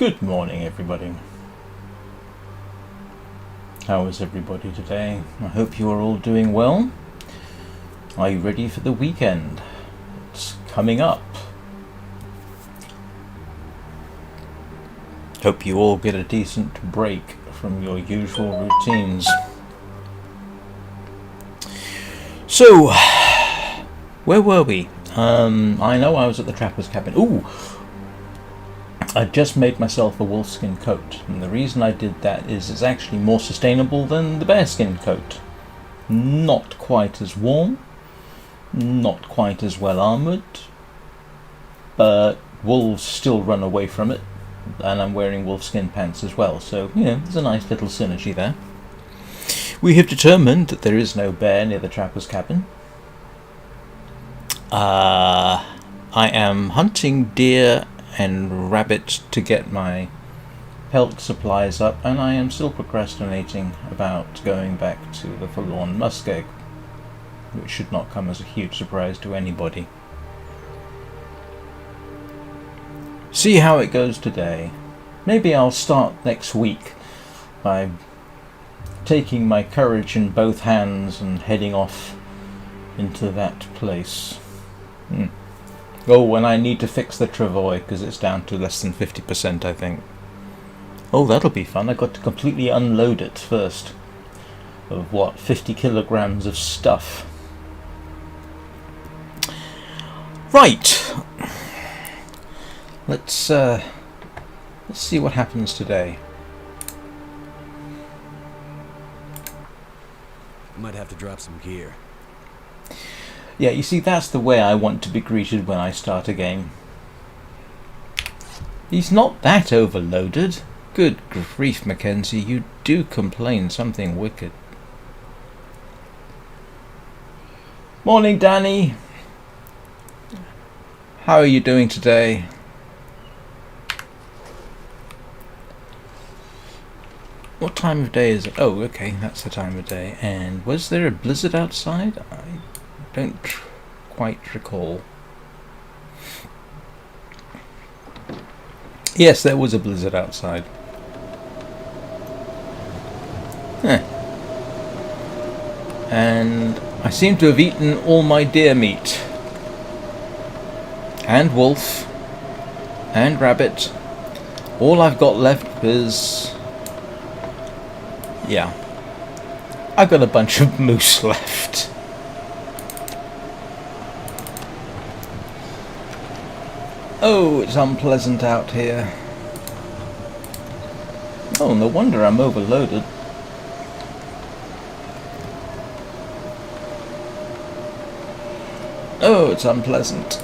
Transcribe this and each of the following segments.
Good morning, everybody. How is everybody today? I hope you are all doing well. Are you ready for the weekend? It's coming up. Hope you all get a decent break from your usual routines. So, where were we? I know I was at the trapper's cabin. Ooh! I just made myself a wolfskin coat, and the reason I did that is it's actually more sustainable than the bearskin coat. Not quite as warm, not quite as well armoured, but wolves still run away from it, and I'm wearing wolfskin pants as well, so, you know, there's a nice little synergy there. We have determined that there is no bear near the trapper's cabin. I am hunting deer and rabbit to get my pelt supplies up, and I am still procrastinating about going back to the Forlorn Muskeg, which should not come as a huge surprise to anybody. See how it goes today. Maybe I'll start next week by taking my courage in both hands and heading off into that place. Oh, and I need to fix the travois because it's down to less than 50%, I think. Oh, that'll be fun. I've got to completely unload it first. Of what, 50 kilograms of stuff. Right. Let's see what happens today. Might have to drop some gear. Yeah, you see, that's the way I want to be greeted when I start a game. He's not that overloaded. Good grief, Mackenzie, you do complain something wicked. Morning, Danny. How are you doing today? What time of day is it? Oh, okay, that's the time of day. And was there a blizzard outside? I don't quite recall. Yes, there was a blizzard outside. And I seem to have eaten all my deer meat. And wolf. And rabbit. All I've got left is... yeah. I've got a bunch of moose left. Oh, it's unpleasant out here. Oh, no wonder I'm overloaded. Oh, it's unpleasant.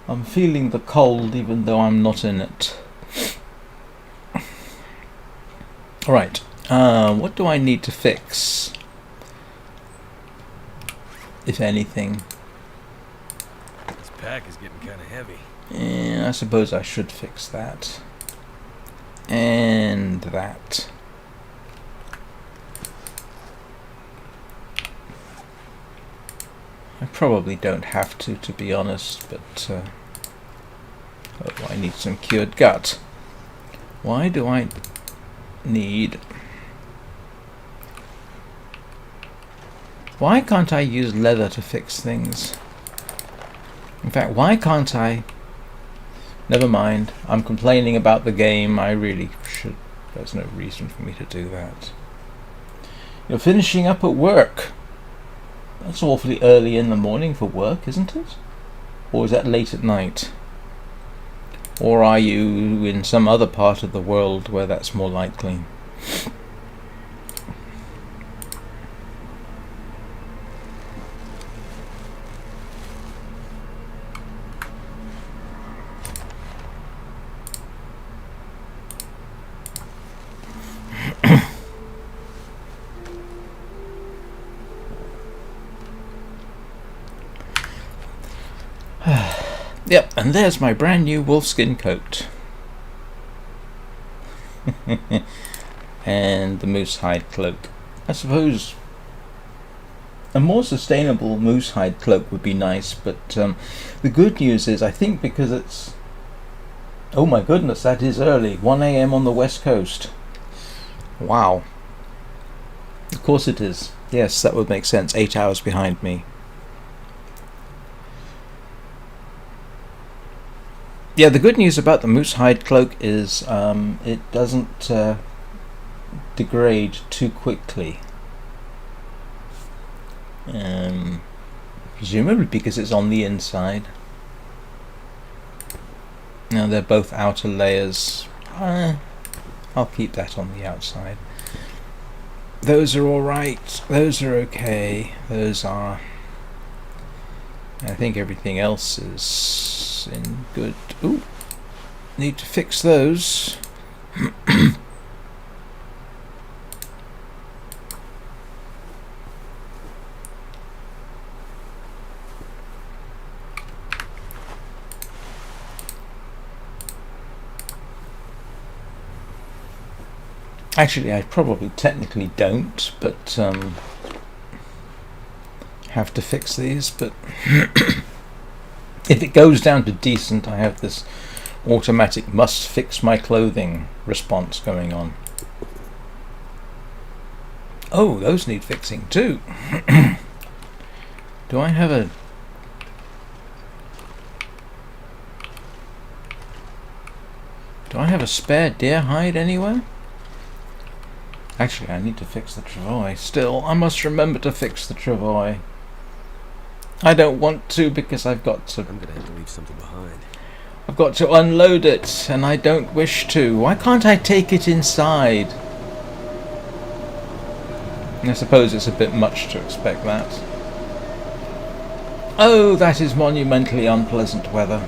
I'm feeling the cold even though I'm not in it. Alright, what do I need to fix? If anything. This pack is getting kind of heavy. Yeah, I suppose I should fix that. And that. I probably don't have to be honest, but oh, I need some cured gut. Why do I need... why can't I use leather to fix things? In fact, why can't I... never mind, I'm complaining about the game. I really should... there's no reason for me to do that. You're finishing up at work. That's awfully early in the morning for work, isn't it? Or is that late at night? Or are you in some other part of the world where that's more likely? Yep, and there's my brand new wolfskin coat. And the moose hide cloak. I suppose a more sustainable moose hide cloak would be nice, but the good news is I think because it's Oh my goodness, that is early. 1 a.m. on the west coast. Wow. Of course it is. Yes, that would make sense. 8 hours behind me. Yeah, the good news about the moose hide cloak is it doesn't degrade too quickly. Presumably because it's on the inside. Now they're both outer layers. I'll keep that on the outside. Those are alright. Those are okay. Those are... I think everything else is in good... Ooh! Need to fix those. Actually, I probably technically don't, but have to fix these. But if it goes down to decent, I have this automatic must fix my clothing response going on. Oh, those need fixing too. Do I have a... Do I have a spare deer hide anywhere? Actually, I need to fix the travois. Still, I must remember to fix the travois. I don't want to because I've got to... I'm gonna have to leave something behind. I've got to unload it, and I don't wish to. Why can't I take it inside? I suppose it's a bit much to expect that. Oh, that is monumentally unpleasant weather.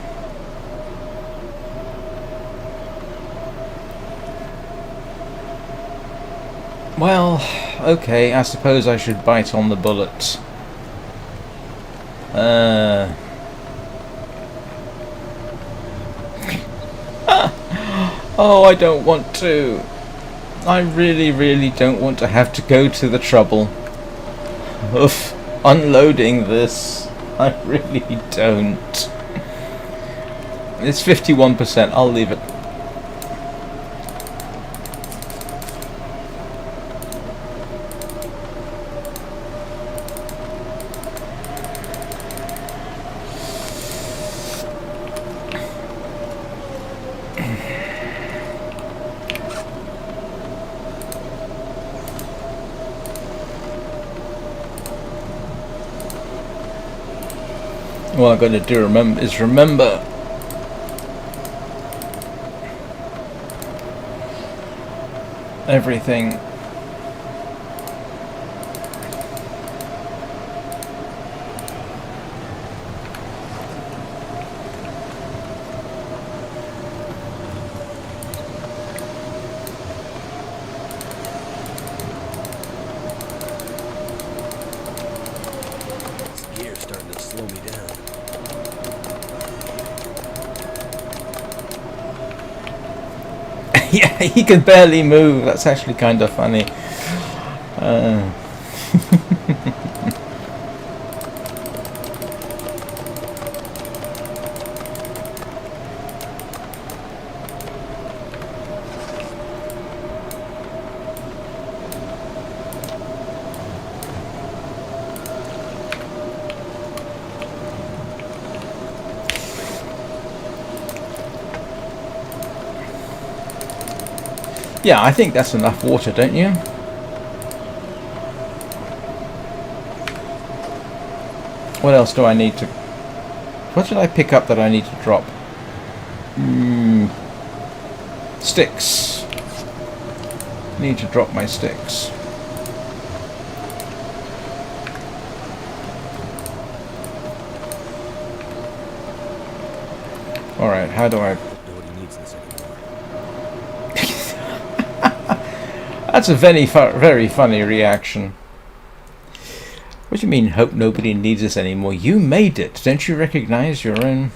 Well, okay, I suppose I should bite on the bullet. Oh, I don't want to. I really, really don't want to have to go to the trouble of unloading this. I really don't. It's 51%. I'll leave it. What I've got to do remember everything. This gear's starting to slow me down. Yeah, he can barely move. That's actually kind of funny. Yeah, I think that's enough water, don't you? What else do I need to... What did I pick up that I need to drop? Sticks. Need to drop my sticks. Alright, how do I... Nobody needs this anymore. That's a very funny reaction. What do you mean, hope nobody needs this anymore? You made it. Don't you recognize your own...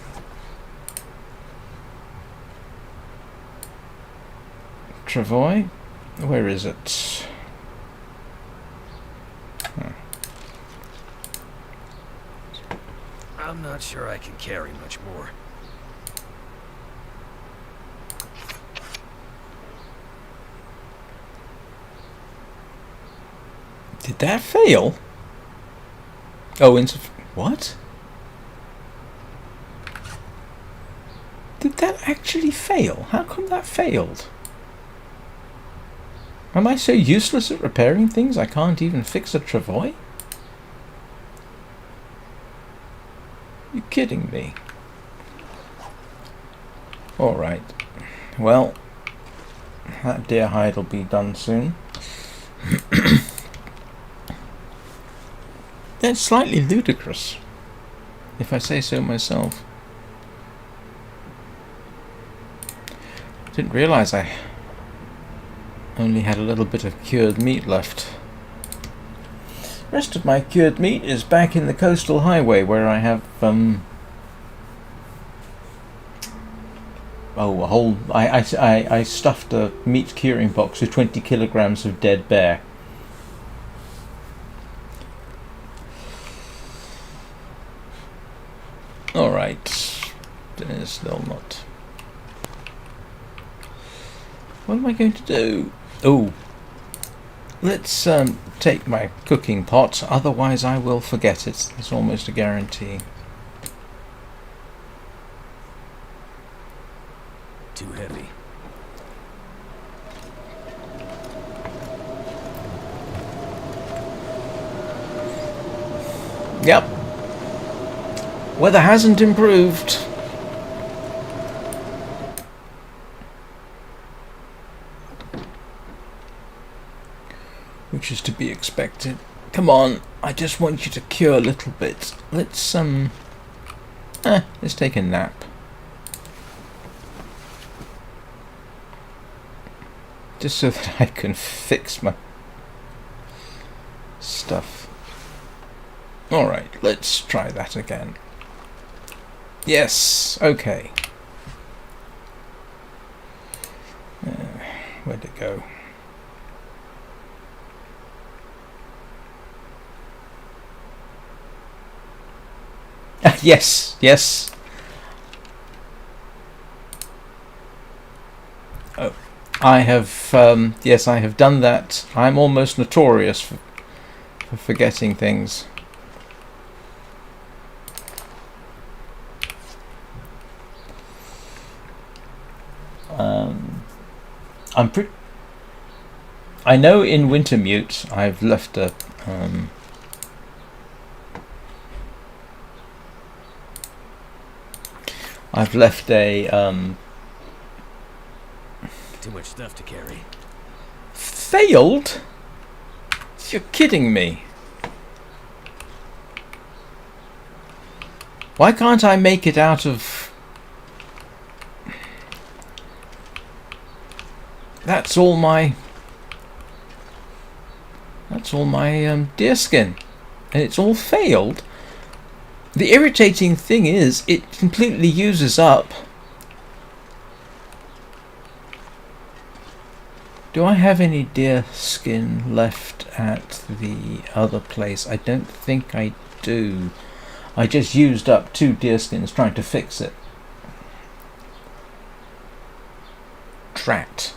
Travois? Where is it? I'm not sure I can carry much more. Did that fail? Oh, what? Did that actually fail? How come that failed? Am I so useless at repairing things I can't even fix a travois? You kidding me? Alright. Well, that deer hide will be done soon. That's slightly ludicrous, if I say so myself. Didn't realise I only had a little bit of cured meat left. The rest of my cured meat is back in the coastal highway where I have a whole... I stuffed a meat curing box with 20 kilograms of dead bear. Alright. Still not... What am I going to do? Oh, let's take my cooking pot, otherwise I will forget it. It's almost a guarantee. Too heavy. Yep. Weather hasn't improved. Which is to be expected. Come on, I just want you to cure a little bit. Let's take a nap. Just so that I can fix my stuff. Alright, let's try that again. Yes, okay. Where'd it go? Yes, yes. Oh, I have, yes, I have done that. I'm almost notorious for forgetting things. I know in Wintermute I've left a Too much stuff to carry. Failed? You're kidding me. Why can't I make it out of... That's all my deerskin, and it's all failed. The irritating thing is it completely uses up. Do I have any deer skin left at the other place? I don't think I do. I just used up 2 deer skins trying to fix it. Drat.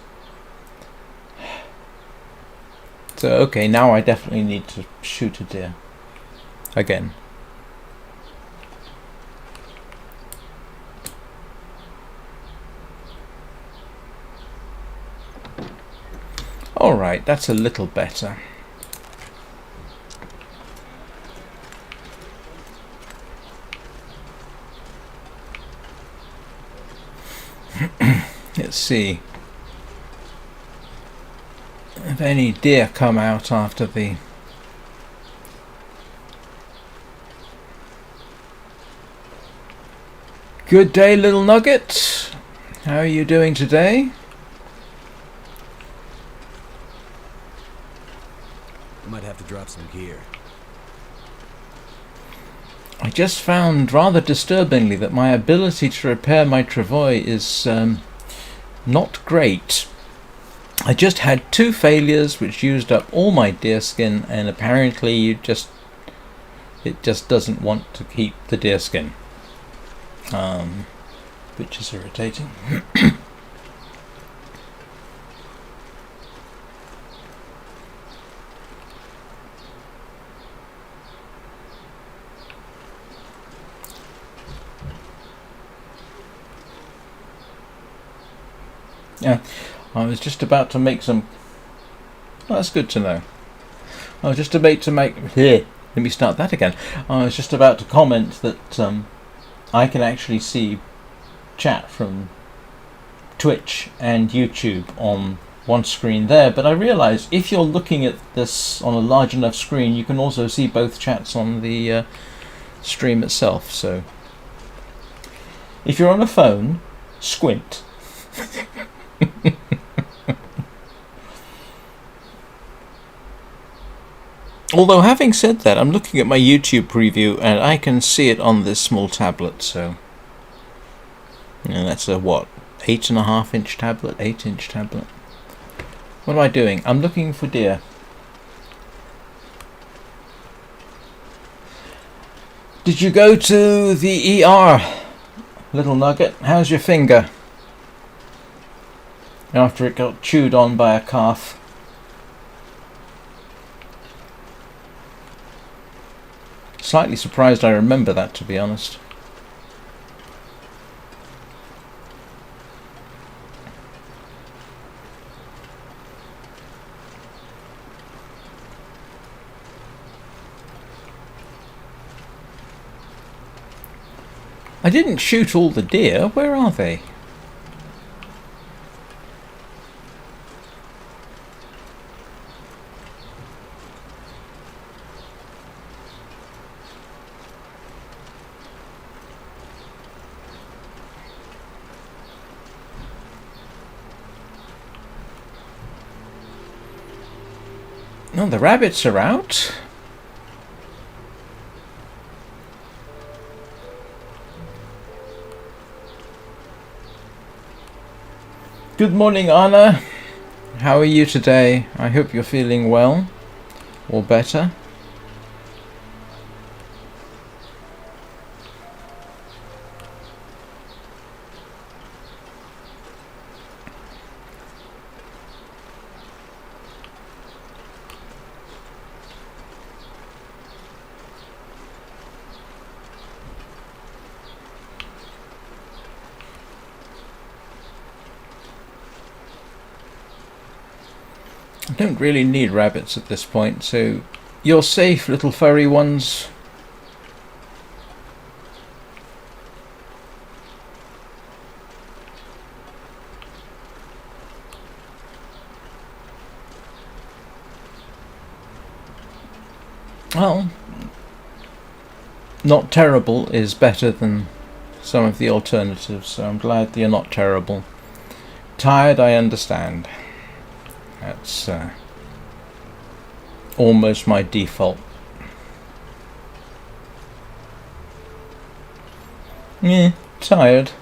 So, okay, now I definitely need to shoot a deer. Again. Alright, that's a little better. Let's see if any deer come out after the... Good day, little nugget. How are you doing today? I might have to drop some gear. I just found rather disturbingly that my ability to repair my travois is not great. I just had 2 failures which used up all my deerskin, and apparently it just doesn't want to keep the deerskin, which is irritating. Yeah, I was just about to make some... Well, that's good to know. I was just about to make... Here, let me start that again. I was just about to comment that I can actually see chat from Twitch and YouTube on one screen there, but I realise if you're looking at this on a large enough screen, you can also see both chats on the stream itself. So if you're on a phone, squint. Although, having said that, I'm looking at my YouTube preview and I can see it on this small tablet, so... that's a, what, 8.5-inch tablet? 8-inch tablet? What am I doing? I'm looking for deer. Did you go to the ER, little nugget? How's your finger? After it got chewed on by a calf. Slightly surprised I remember that, to be honest. I didn't shoot all the deer. Where are they? No, the rabbits are out. Good morning, Anna. How are you today? I hope you're feeling well, or better. I don't really need rabbits at this point, so you're safe, little furry ones. Well, not terrible is better than some of the alternatives, so I'm glad that you're not terrible. Tired, I understand. That's almost my default. Yeah, tired.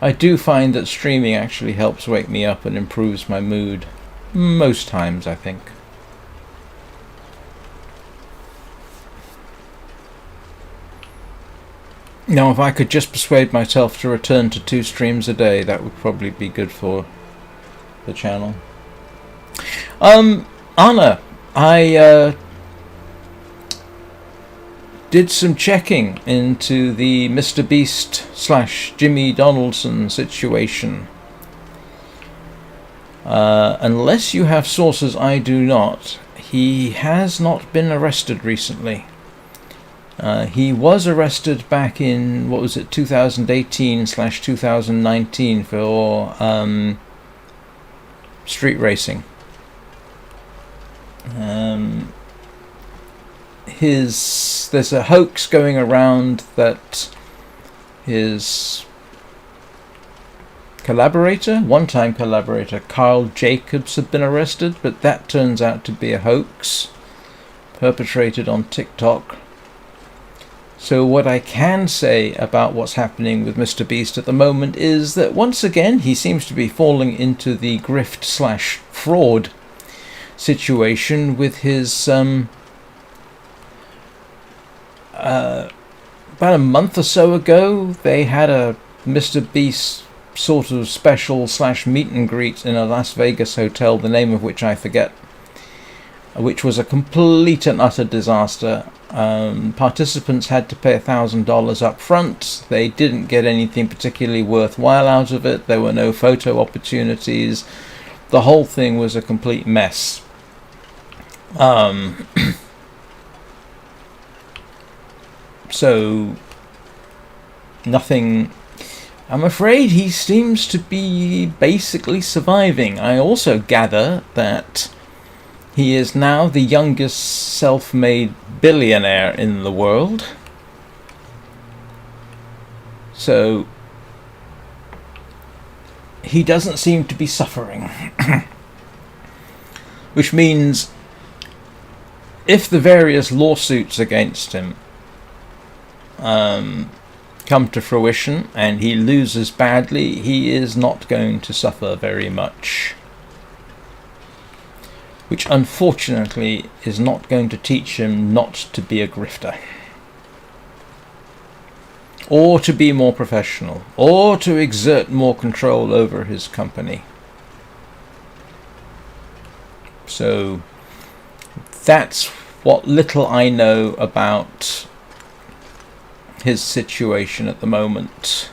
I do find that streaming actually helps wake me up and improves my mood. Most times, I think. Now, if I could just persuade myself to return to 2 streams a day, that would probably be good for the channel. Anna, I did some checking into the Mr. Beast / Jimmy Donaldson situation. Unless you have sources I do not, he has not been arrested recently. He was arrested back in, 2018/2019 for street racing. There's a hoax going around that his one-time collaborator, Carl Jacobs, had been arrested, but that turns out to be a hoax perpetrated on TikTok. So what I can say about what's happening with Mr. Beast at the moment is that once again he seems to be falling into the grift / fraud situation with his about a month or so ago they had a Mr. Beast sort of special / meet and greet in a Las Vegas hotel, the name of which I forget. which was a complete and utter disaster. Participants had to pay $1,000 up front. They didn't get anything particularly worthwhile out of it. There were no photo opportunities. The whole thing was a complete mess. So nothing. I'm afraid he seems to be basically surviving. I also gather that he is now the youngest self-made billionaire in the world. So he doesn't seem to be suffering. Which means if the various lawsuits against him come to fruition and he loses badly, he is not going to suffer very much. Which unfortunately is not going to teach him not to be a grifter. Or to be more professional. Or to exert more control over his company. So that's what little I know about his situation at the moment.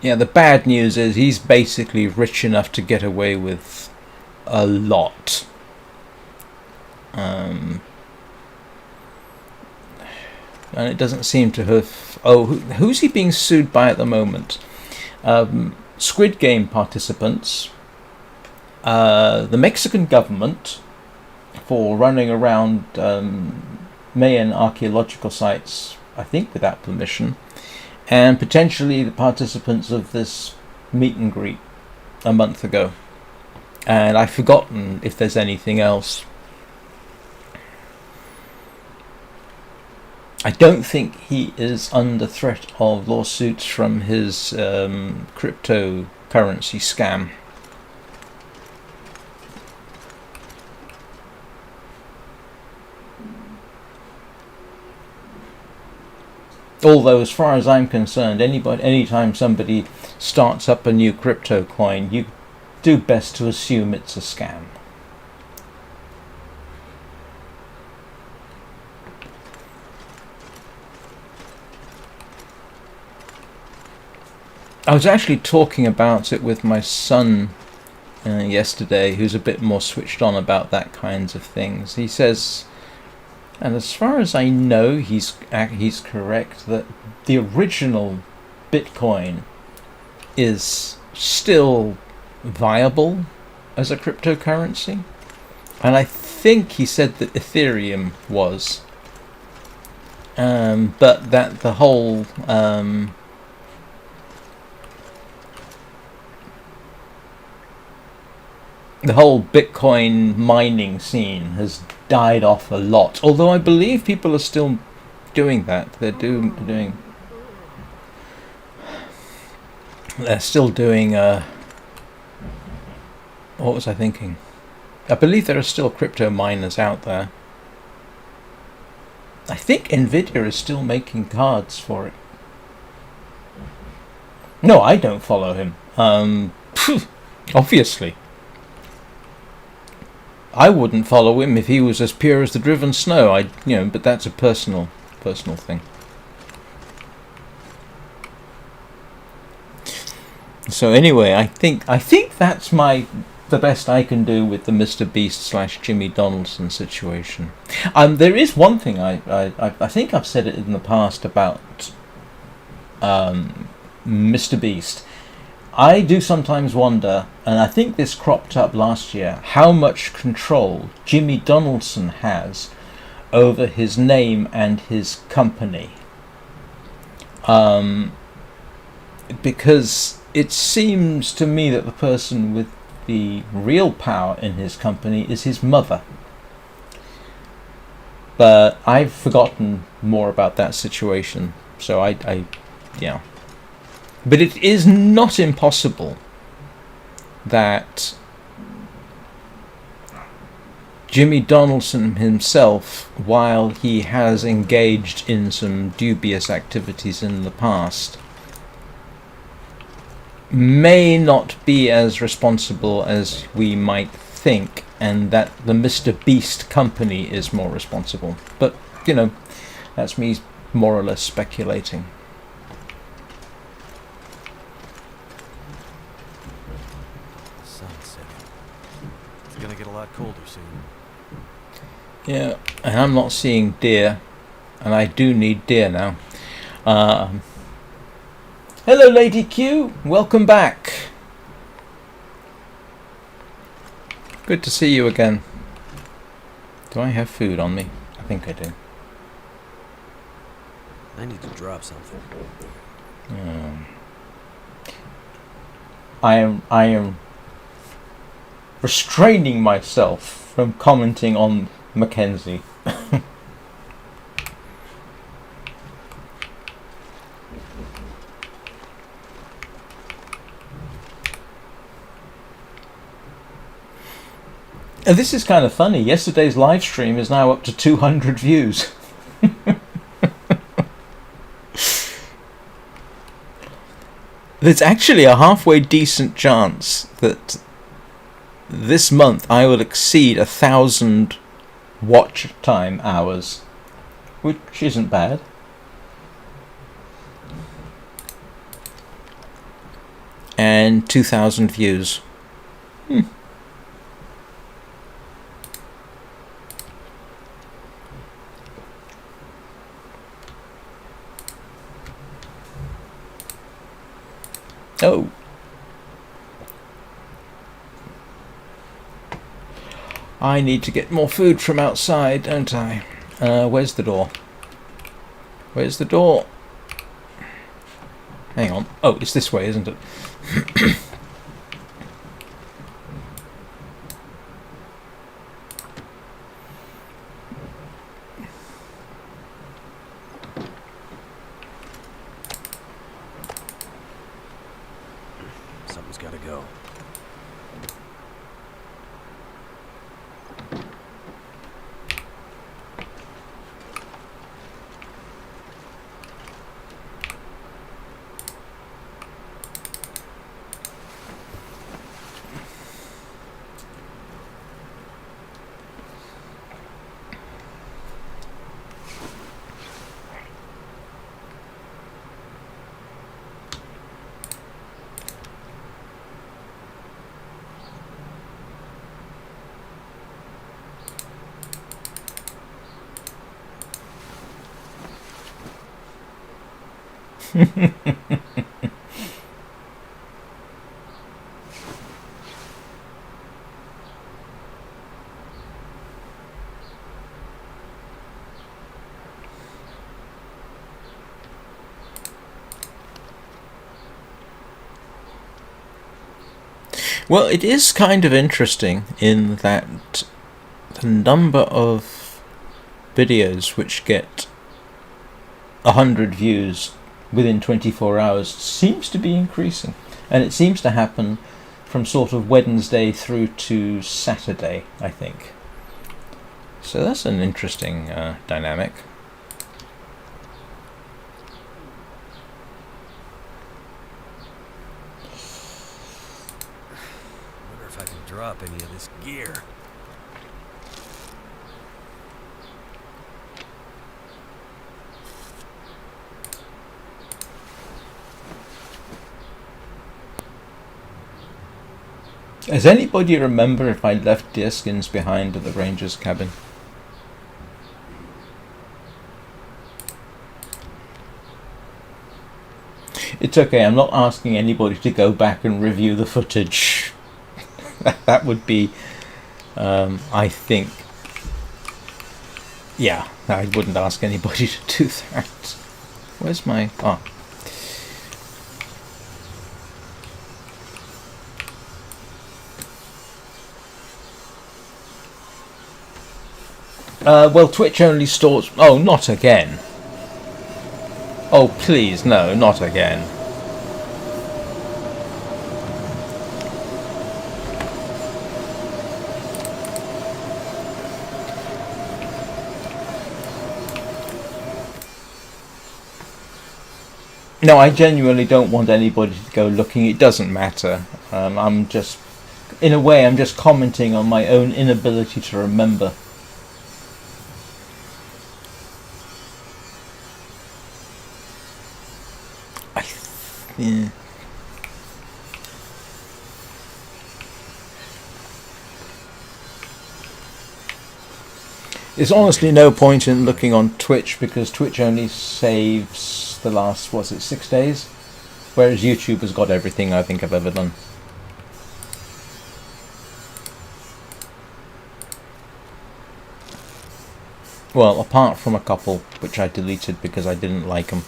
Yeah, the bad news is he's basically rich enough to get away with a lot. And it doesn't seem to have... Oh, who's he being sued by at the moment? Squid Game participants, the Mexican government for running around Mayan archaeological sites, I think without permission, and potentially the participants of this meet and greet a month ago. And I've forgotten if there's anything else. I don't think he is under threat of lawsuits from his cryptocurrency scam. Although, as far as I'm concerned, anytime somebody starts up a new crypto coin, you do best to assume it's a scam. I was actually talking about it with my son yesterday, who's a bit more switched on about that kinds of things. He says, and as far as I know, he's correct, that the original Bitcoin is still viable as a cryptocurrency. And I think he said that Ethereum was. But that the whole... the whole Bitcoin mining scene has died off a lot. Although I believe people are still doing that. They're still doing... what was I thinking? I believe there are still crypto miners out there. I think Nvidia is still making cards for it. No, I don't follow him. Obviously. I wouldn't follow him if he was as pure as the driven snow. But that's a personal thing. So anyway, I think that's the best I can do with the Mr. Beast / Jimmy Donaldson situation. There is one thing I think I've said it in the past about Mr. Beast. I do sometimes wonder, and I think this cropped up last year, how much control Jimmy Donaldson has over his name and his company. Because it seems to me that the person with the real power in his company is his mother. But I've forgotten more about that situation, so yeah. But it is not impossible that Jimmy Donaldson himself, while he has engaged in some dubious activities in the past, may not be as responsible as we might think, and that the Mr. Beast company is more responsible. But, you know, that's me more or less speculating. Sun's setting. It's gonna get a lot colder soon. Yeah, and I'm not seeing deer, and I do need deer now. Hello, Lady Q. Welcome back. Good to see you again. Do I have food on me? I think I do. I need to drop something. I am restraining myself from commenting on Mackenzie. And this is kind of funny. Yesterday's live stream is now up to 200 views. There's actually a halfway decent chance that this month I will exceed 1,000 watch time hours, which isn't bad. And 2,000 views. Oh. I need to get more food from outside, don't I? Where's the door? Where's the door? Hang on. Oh, it's this way, isn't it? Something's gotta go. Well, it is kind of interesting in that the number of videos which get 100 views within 24 hours seems to be increasing, and it seems to happen from sort of Wednesday through to Saturday, I think. So that's an interesting dynamic. Wonder if I can drop any of this gear. Does anybody remember if I left deerskins behind at the ranger's cabin? It's okay, I'm not asking anybody to go back and review the footage. That would be, I think... Yeah, I wouldn't ask anybody to do that. Where's my... Oh. Well, Twitch only stores... Oh, not again. Oh, please, no, not again. No, I genuinely don't want anybody to go looking. It doesn't matter. I'm just, in a way, I'm just commenting on my own inability to remember. Yeah. There's honestly no point in looking on Twitch because Twitch only saves the last, was it 6 days? Whereas YouTube has got everything I think I've ever done. Well, apart from a couple which I deleted because I didn't like them.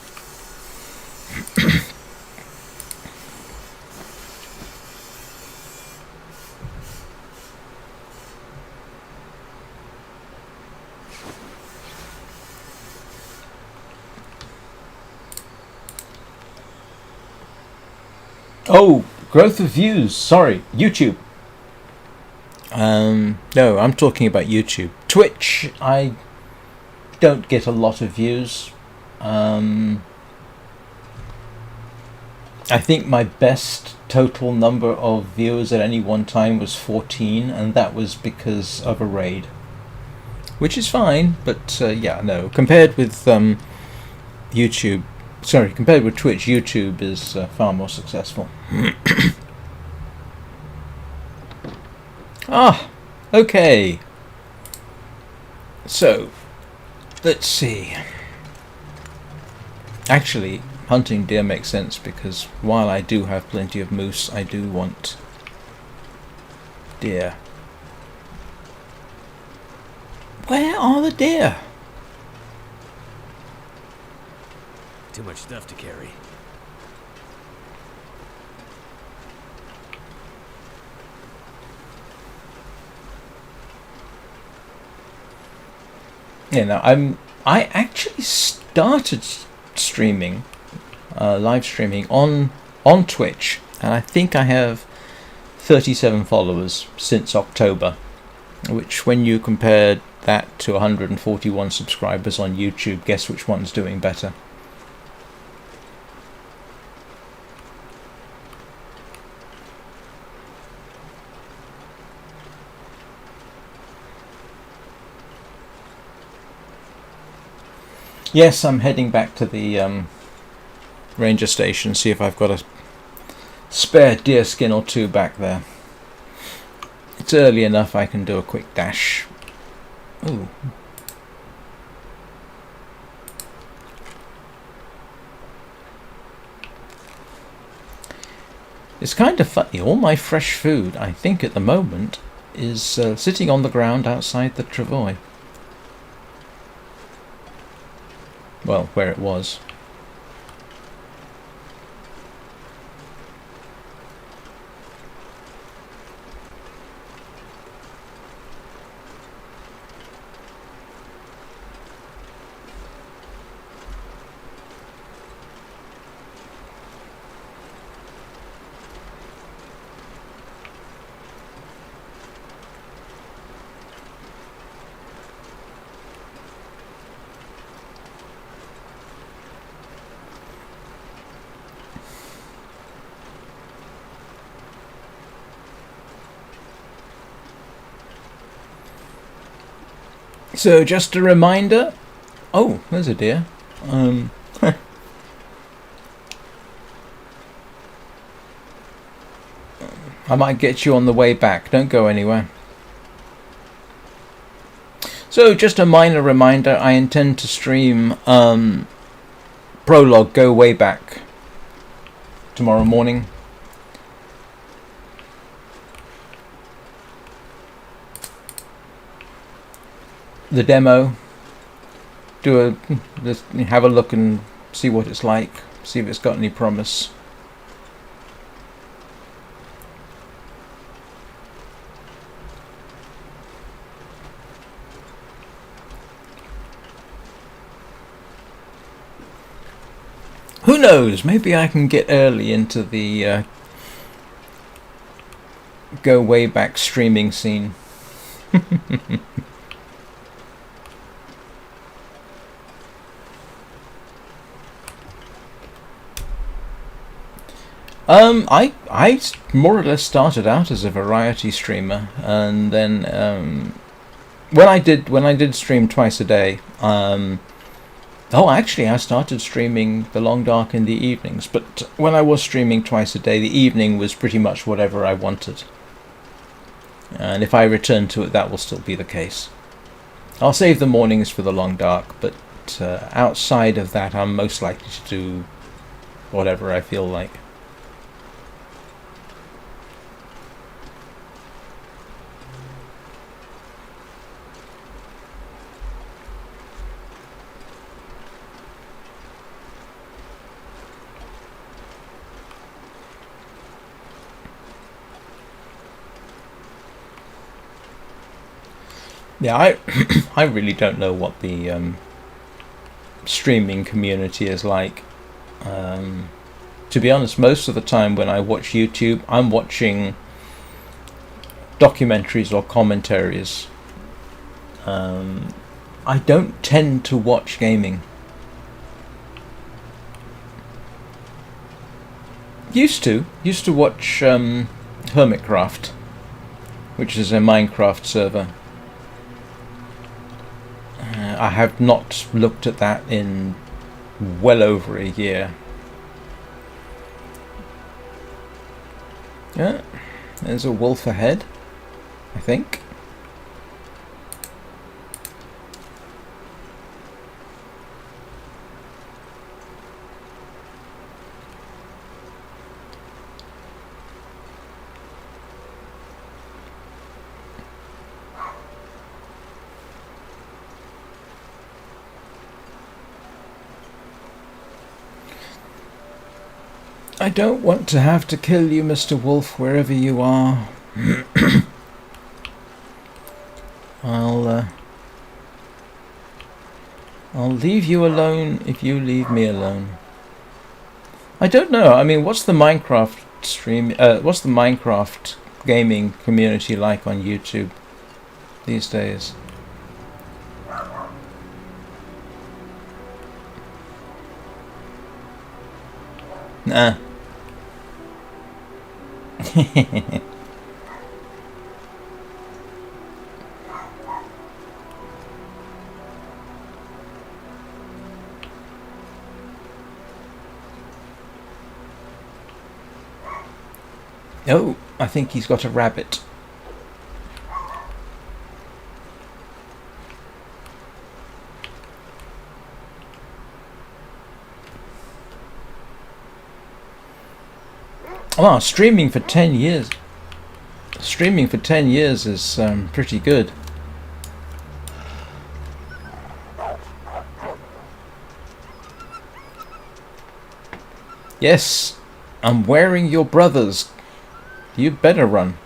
Oh, growth of views. Sorry, YouTube. No, I'm talking about YouTube. Twitch, I don't get a lot of views. I think my best total number of viewers at any one time was 14, and that was because of a raid. Which is fine, but yeah, no. Compared with YouTube, sorry, compared with Twitch, YouTube is far more successful. Okay. So, let's see. Actually, hunting deer makes sense because while I do have plenty of moose, I do want deer. Where are the deer? Too much stuff to carry. Yeah, no, I actually started streaming, live streaming on Twitch, and I think I have 37 followers since October, which when you compare that to 141 subscribers on YouTube, guess which one's doing better? Yes, I'm heading back to the ranger station, see if I've got a spare deer skin or two back there. It's early enough I can do a quick dash. Ooh. It's kind of funny, all my fresh food, I think at the moment, is sitting on the ground outside the travois. Well, where it was. So just a reminder. Oh, there's a deer. I might get you on the way back. Don't go anywhere. So just a minor reminder. I intend to stream Prologue Go Way Back tomorrow morning. The demo, just have a look and see what it's like, see if it's got any promise. Who knows, maybe I can get early into the Go Way Back streaming scene. I more or less started out as a variety streamer, and then when I did stream twice a day. Actually, I started streaming The Long Dark in the evenings, but when I was streaming twice a day, the evening was pretty much whatever I wanted. And if I return to it, that will still be the case. I'll save the mornings for The Long Dark, but outside of that, I'm most likely to do whatever I feel like. Yeah, I really don't know what the streaming community is like. To be honest, most of the time when I watch YouTube, I'm watching documentaries or commentaries. I don't tend to watch gaming. Used to watch Hermitcraft, which is a Minecraft server. I have not looked at that in well over a year. Yeah, there's a wolf ahead, I think. I don't want to have to kill you, Mr. Wolf, wherever you are. I'll leave you alone if you leave me alone. I don't know. I mean, what's the Minecraft what's the Minecraft gaming community like on YouTube these days? Nah. Oh, I think he's got a rabbit. Well, streaming for 10 years. Streaming for 10 years is pretty good. Yes, I'm wearing your brother's. You better run.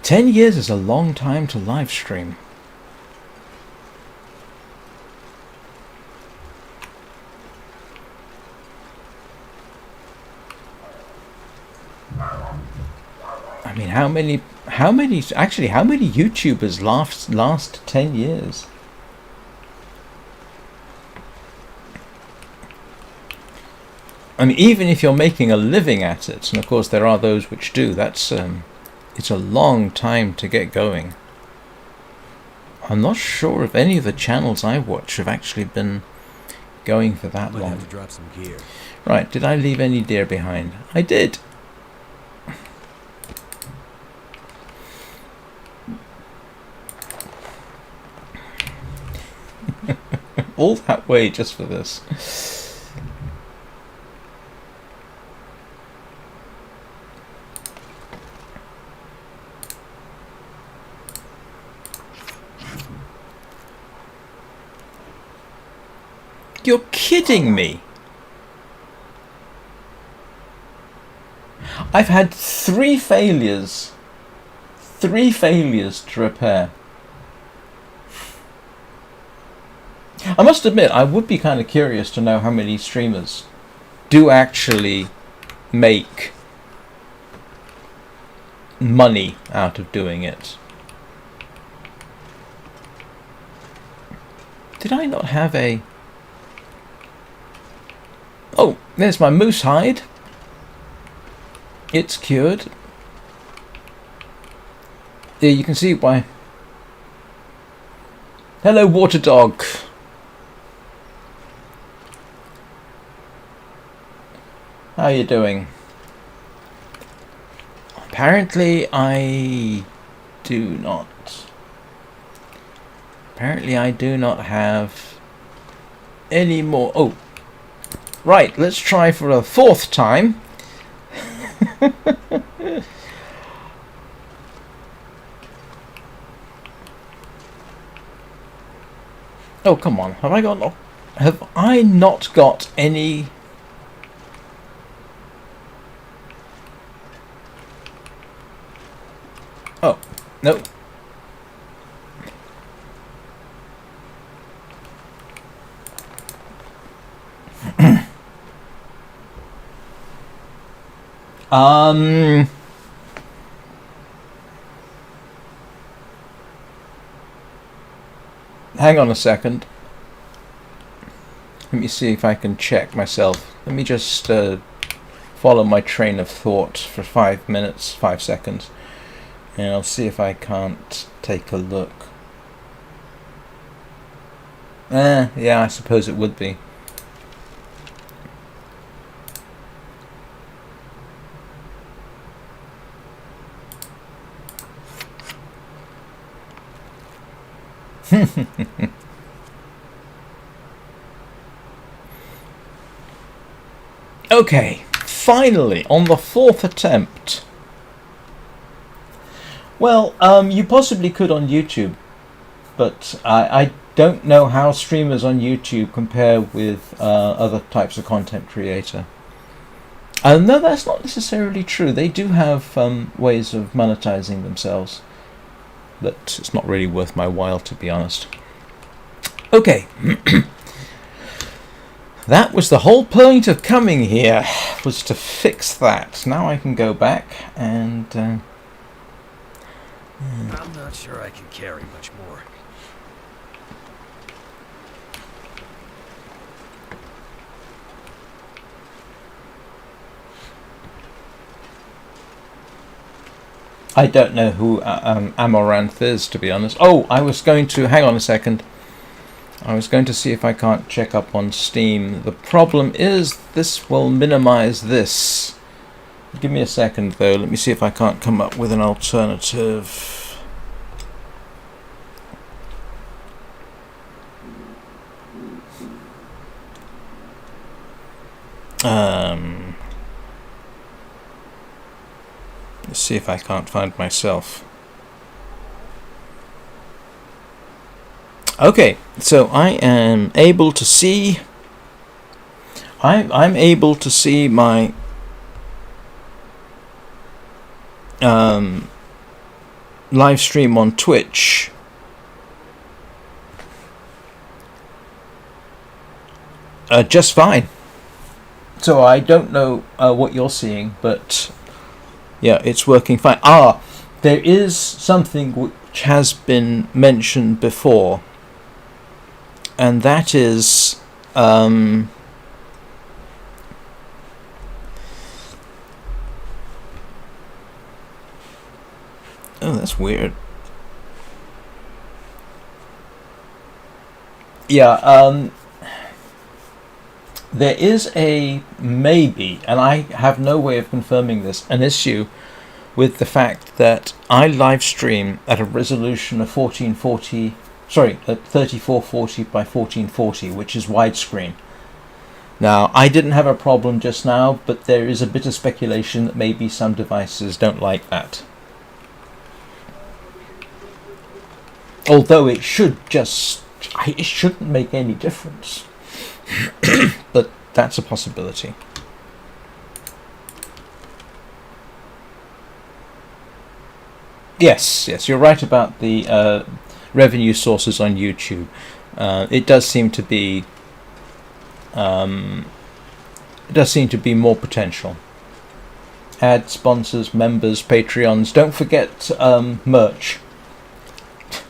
"10 years is a long time to live stream." I mean, how many YouTubers last 10 years? I mean, even if you're making a living at it, and of course there are those which do, that's it's a long time to get going. I'm not sure if any of the channels I watch have actually been going for that long. Have to drop some gear. Right, did I leave any deer behind? I did. All that way just for this. You're kidding me. I've had 3 failures. 3 failures to repair. I must admit, I would be kind of curious to know how many streamers do actually make money out of doing it. Did I not have a... Oh, there's my moose hide. It's cured. There you can see why. Hello, water dog. How are you doing? Apparently I do not. Apparently I do not have any more. Oh, right. Let's try for a fourth time. Oh, come on. Have I not got any... Oh, no. Hang on a second. Let me see if I can check myself. Let me just follow my train of thought for 5 minutes, 5 seconds. And I'll see if I can't take a look. Yeah, I suppose it would be. Okay, finally, on the fourth attempt. Well, you possibly could on YouTube, but I don't know how streamers on YouTube compare with other types of content creator. No, that's not necessarily true. They do have ways of monetizing themselves, but it's not really worth my while, to be honest. Okay. That was the whole point of coming here, was to fix that. Now I can go back and... I'm not sure I can carry much more. I don't know who Amaranth is, to be honest. Oh, I was going to... Hang on a second. I was going to see if I can't check up on Steam. The problem is this will minimize this. Give me a second, though. Let me see if I can't come up with an alternative. Let's see if I can't find myself. Okay, so I am able to see. I'm able to see my live stream on Twitch. Just fine. So I don't know what you're seeing, but yeah, it's working fine. There is something which has been mentioned before, and that is oh, that's weird. Yeah, there is a maybe, and I have no way of confirming this, an issue with the fact that I live stream at a resolution of 1440, sorry, at 3440 by 1440, which is widescreen. Now, I didn't have a problem just now, but there is a bit of speculation that maybe some devices don't like that. Although it shouldn't make any difference. But that's a possibility. Yes, you're right about the revenue sources on YouTube. It does seem to be more potential. Ad sponsors, members, Patreons. Don't forget merch.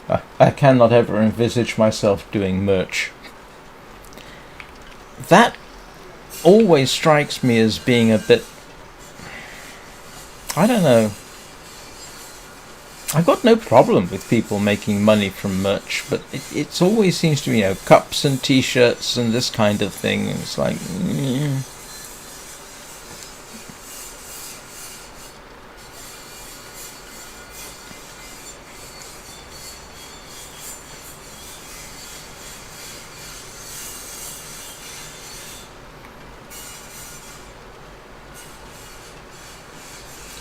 I cannot ever envisage myself doing merch. That always strikes me as being a bit, I don't know. I've got no problem with people making money from merch, but it always seems to me, cups and t-shirts and this kind of thing. It's like,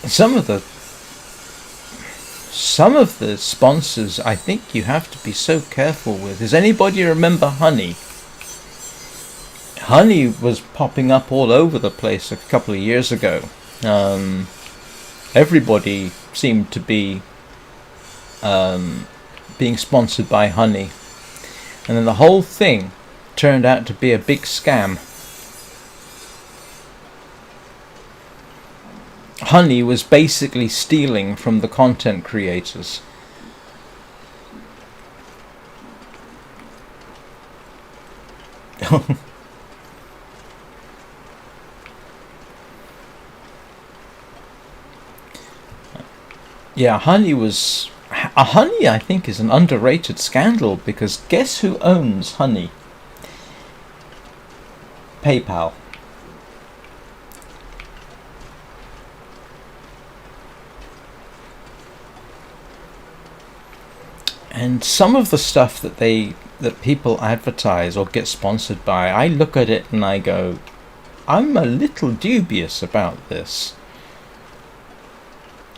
Some of the sponsors I think you have to be so careful with. Does anybody remember Honey? Honey was popping up all over the place a couple of years ago. Everybody seemed to be being sponsored by Honey. And then the whole thing turned out to be a big scam. Honey was basically stealing from the content creators. Yeah, Honey I think is an underrated scandal, because guess who owns Honey? PayPal. And some of the stuff that people advertise or get sponsored by, I look at it and I go, I'm a little dubious about this.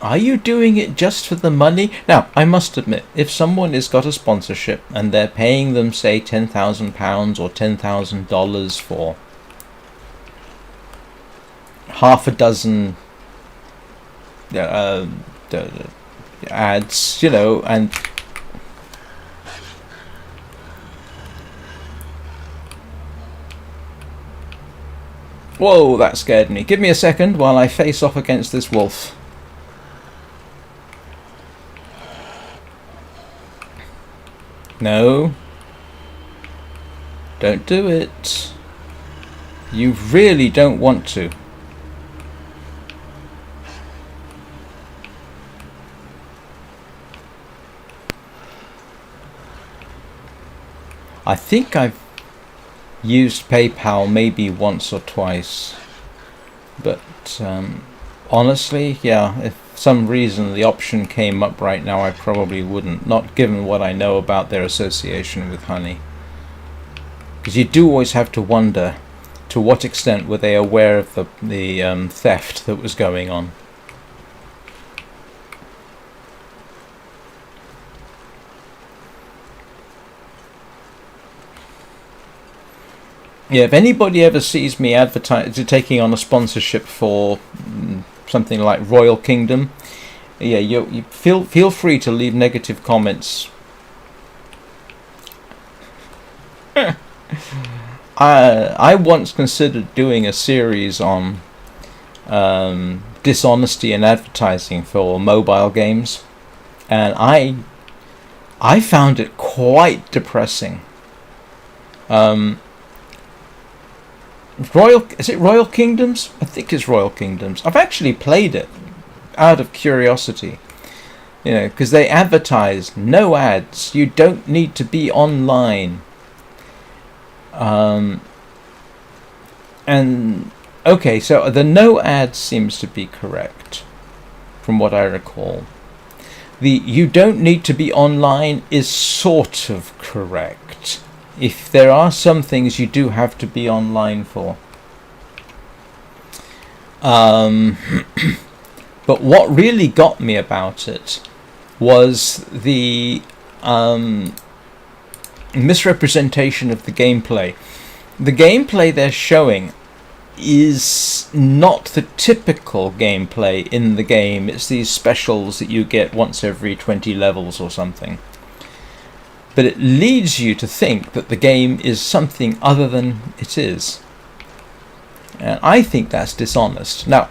Are you doing it just for the money? Now, I must admit, if someone has got a sponsorship and they're paying them, say, £10,000 or $10,000 for half a dozen ads, and whoa, that scared me. Give me a second while I face off against this wolf. No. Don't do it. You really don't want to. I think I've used PayPal maybe once or twice, but honestly, yeah, if for some reason the option came up right now, I probably wouldn't, not given what I know about their association with Honey. Because you do always have to wonder, to what extent were they aware of the theft that was going on. Yeah, if anybody ever sees me taking on a sponsorship for something like Royal Kingdom, yeah, you feel free to leave negative comments. I once considered doing a series on dishonesty in advertising for mobile games, and I found it quite depressing. Is it Royal Kingdoms? I think it's Royal Kingdoms. I've actually played it out of curiosity, because they advertise no ads. You don't need to be online. And okay, so the no ads seems to be correct, from what I recall. The you don't need to be online is sort of correct. If there are some things you do have to be online for. But what really got me about it was the misrepresentation of the gameplay. The gameplay they're showing is not the typical gameplay in the game. It's these specials that you get once every 20 levels or something. But it leads you to think that the game is something other than it is. And I think that's dishonest. Now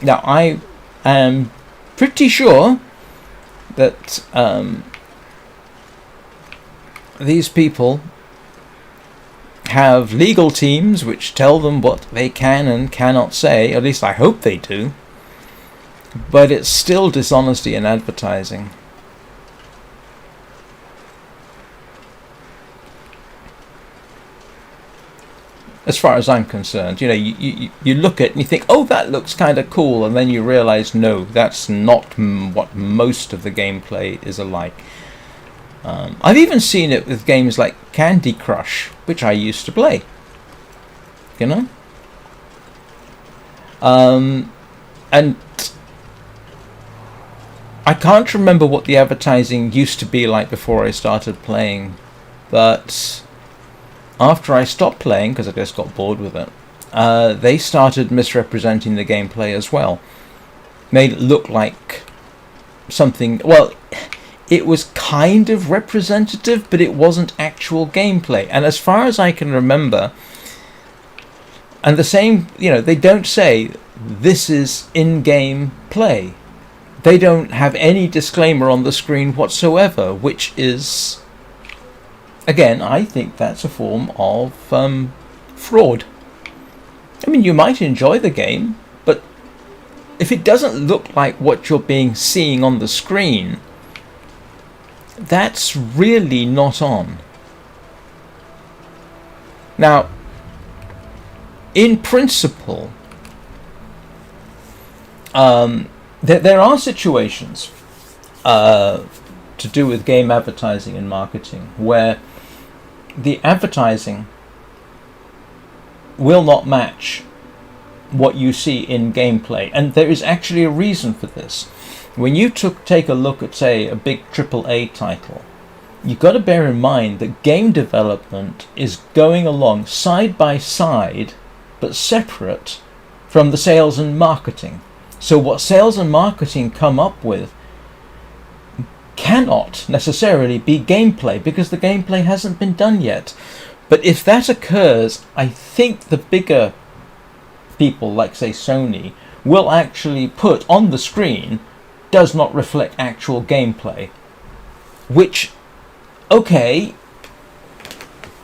I am pretty sure that these people have legal teams which tell them what they can and cannot say. At least I hope they do. But it's still dishonesty in advertising. As far as I'm concerned, you look at it and you think, oh, that looks kind of cool, and then you realise, no, that's not what most of the gameplay is alike. I've even seen it with games like Candy Crush, which I used to play. And I can't remember what the advertising used to be like before I started playing, but after I stopped playing, because I just got bored with it, they started misrepresenting the gameplay as well. Made it look like something... Well, it was kind of representative, but it wasn't actual gameplay. And as far as I can remember... And the same, they don't say, this is in-game play. They don't have any disclaimer on the screen whatsoever, which is... Again, I think that's a form of fraud. I mean, you might enjoy the game, but if it doesn't look like what you're seeing on the screen, that's really not on. Now, in principle, there are situations to do with game advertising and marketing where the advertising will not match what you see in gameplay, and there is actually a reason for this. When you take a look at, say, a big AAA title, you've got to bear in mind that game development is going along side by side but separate from the sales and marketing. So what sales and marketing come up with cannot necessarily be gameplay, because the gameplay hasn't been done yet. But if that occurs, I think the bigger people, like say Sony, will actually put on the screen does not reflect actual gameplay. Which, okay,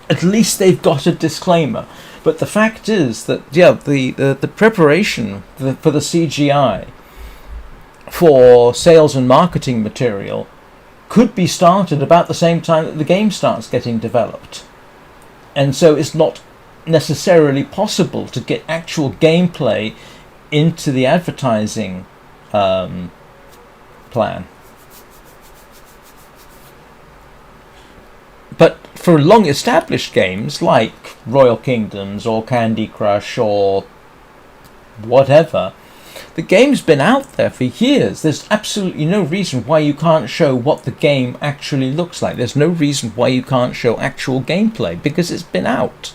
at least they've got a disclaimer. But the fact is that, the preparation for the CGI for sales and marketing material could be started about the same time that the game starts getting developed. And so it's not necessarily possible to get actual gameplay into the advertising plan. But for long established games like Royal Kingdoms or Candy Crush or whatever, the game's been out there for years. There's absolutely no reason why you can't show what the game actually looks like. There's no reason why you can't show actual gameplay, because it's been out.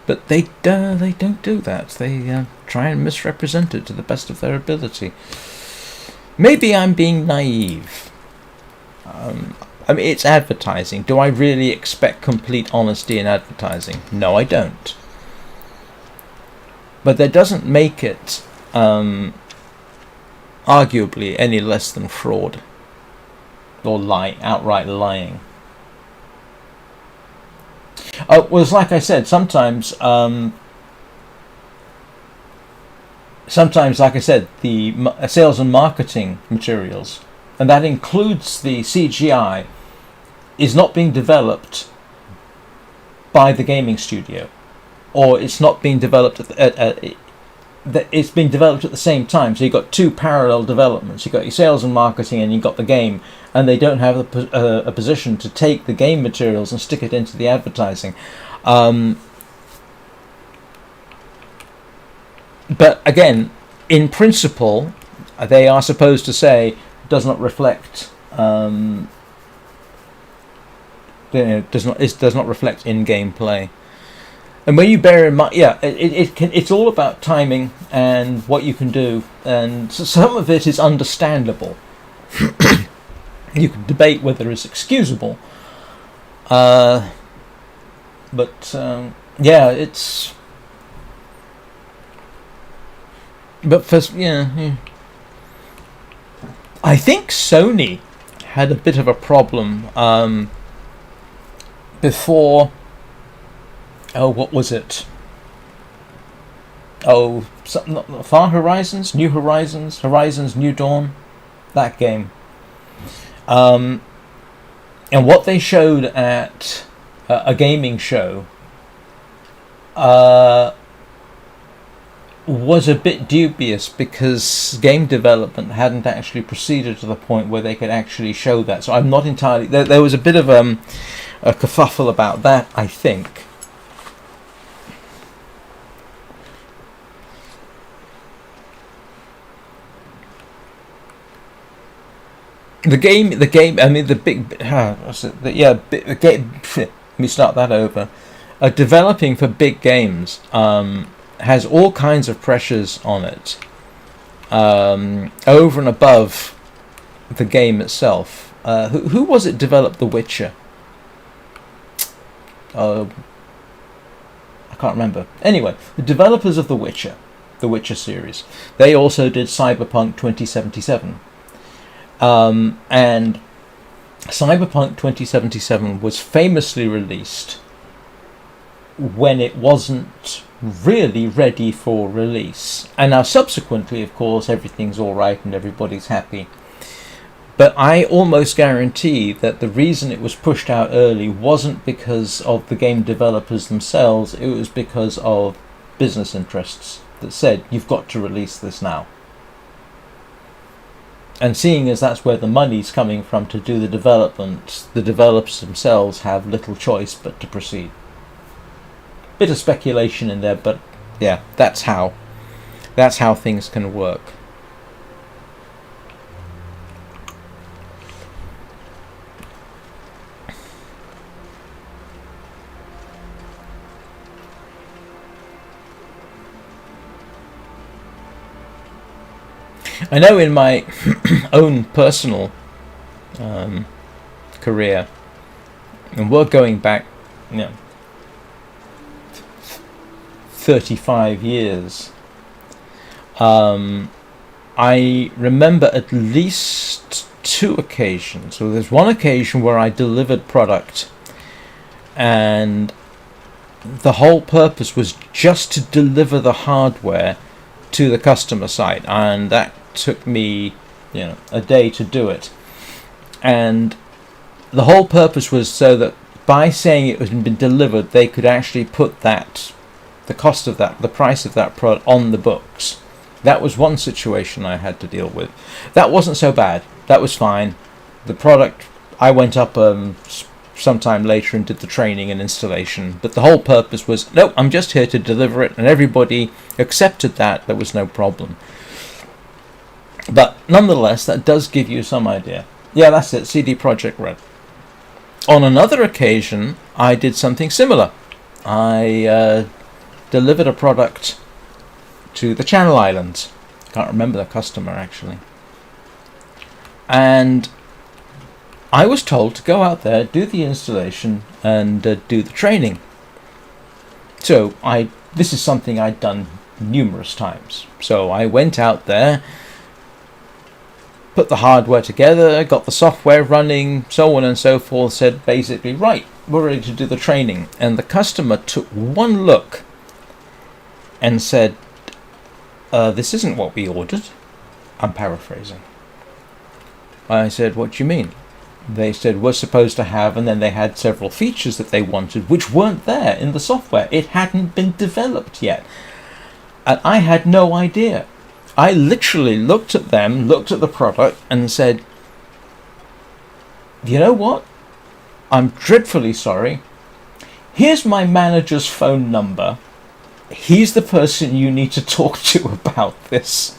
But they don't do that. They try and misrepresent it to the best of their ability. Maybe I'm being naive. I mean, it's advertising. Do I really expect complete honesty in advertising? No, I don't. But that doesn't make it arguably any less than fraud or outright lying. Well, it's like I said, sometimes, like I said, the sales and marketing materials, and that includes the CGI, is not being developed by the gaming studio, or it's not being developed it's being developed at the same time. So you've got two parallel developments. You've got your sales and marketing, and you've got the game, and they don't have a position to take the game materials and stick it into the advertising. But again, in principle, they are supposed to say does not reflect. Does not reflect in-game play. And when you bear in mind, it's all about timing and what you can do, and so some of it is understandable. You can debate whether it's excusable, but it's. But for I think Sony had a bit of a problem before. Oh, what was it? Oh, Far Horizons, New Horizons, Horizons New Dawn, that game. And what they showed at a gaming show was a bit dubious, because game development hadn't actually proceeded to the point where they could actually show that. So I'm not entirely... There was a bit of a kerfuffle about that, I think. The game. I mean, the game. Let me start that over. Developing for big games has all kinds of pressures on it, over and above the game itself. Who was it developed The Witcher? I can't remember. Anyway, the developers of The Witcher series, they also did Cyberpunk 2077. And Cyberpunk 2077 was famously released when it wasn't really ready for release. And now subsequently, of course, everything's alright and everybody's happy. But I almost guarantee that the reason it was pushed out early wasn't because of the game developers themselves, it was because of business interests that said, you've got to release this now. And seeing as that's where the money's coming from to do the development, the developers themselves have little choice but to proceed. Bit of speculation in there, but yeah, that's how things can work. I know in my own personal career, and we're going back, 35 years, I remember at least 2 occasions. So there's one occasion where I delivered product, and the whole purpose was just to deliver the hardware to the customer site, and that took me a day to do it. And the whole purpose was so that by saying it had been delivered, they could actually put the cost of that, the price of that product on the books. That was one situation I had to deal with. That wasn't so bad. That was fine. The product, I went up sometime later and did the training and installation, but the whole purpose was, no, I'm just here to deliver it, and everybody accepted that. There was no problem. But nonetheless, that does give you some idea. Yeah, that's it, CD Projekt Red. On another occasion, I did something similar. I delivered a product to the Channel Islands. Can't remember the customer, actually. And I was told to go out there, do the installation, and do the training. So this is something I'd done numerous times. So I went out there, put the hardware together, got the software running, so on and so forth, said basically, right, we're ready to do the training. And the customer took one look and said, this isn't what we ordered. I'm paraphrasing. I said, what do you mean? They said, we're supposed to have, and then they had several features that they wanted, which weren't there in the software. It hadn't been developed yet. And I had no idea. I literally looked at them, looked at the product, and said, you know what? I'm dreadfully sorry. Here's my manager's phone number. He's the person you need to talk to about this.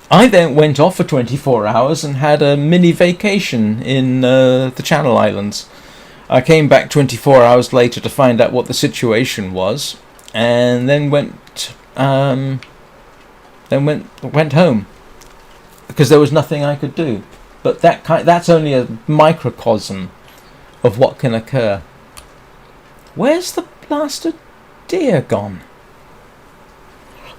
I then went off for 24 hours and had a mini vacation in the Channel Islands. I came back 24 hours later to find out what the situation was, and then went home because there was nothing I could do. But that's only a microcosm of what can occur. Where's the blasted deer gone?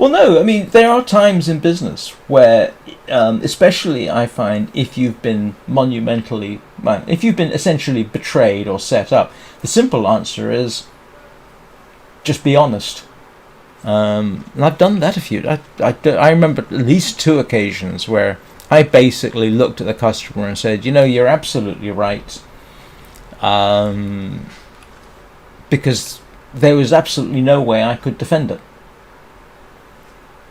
Well, no, I mean, there are times in business where, especially I find if you've been if you've been essentially betrayed or set up, the simple answer is just be honest. And I've done that a few. I remember at least 2 occasions where I basically looked at the customer and said, you know, you're absolutely right. Because there was absolutely no way I could defend it.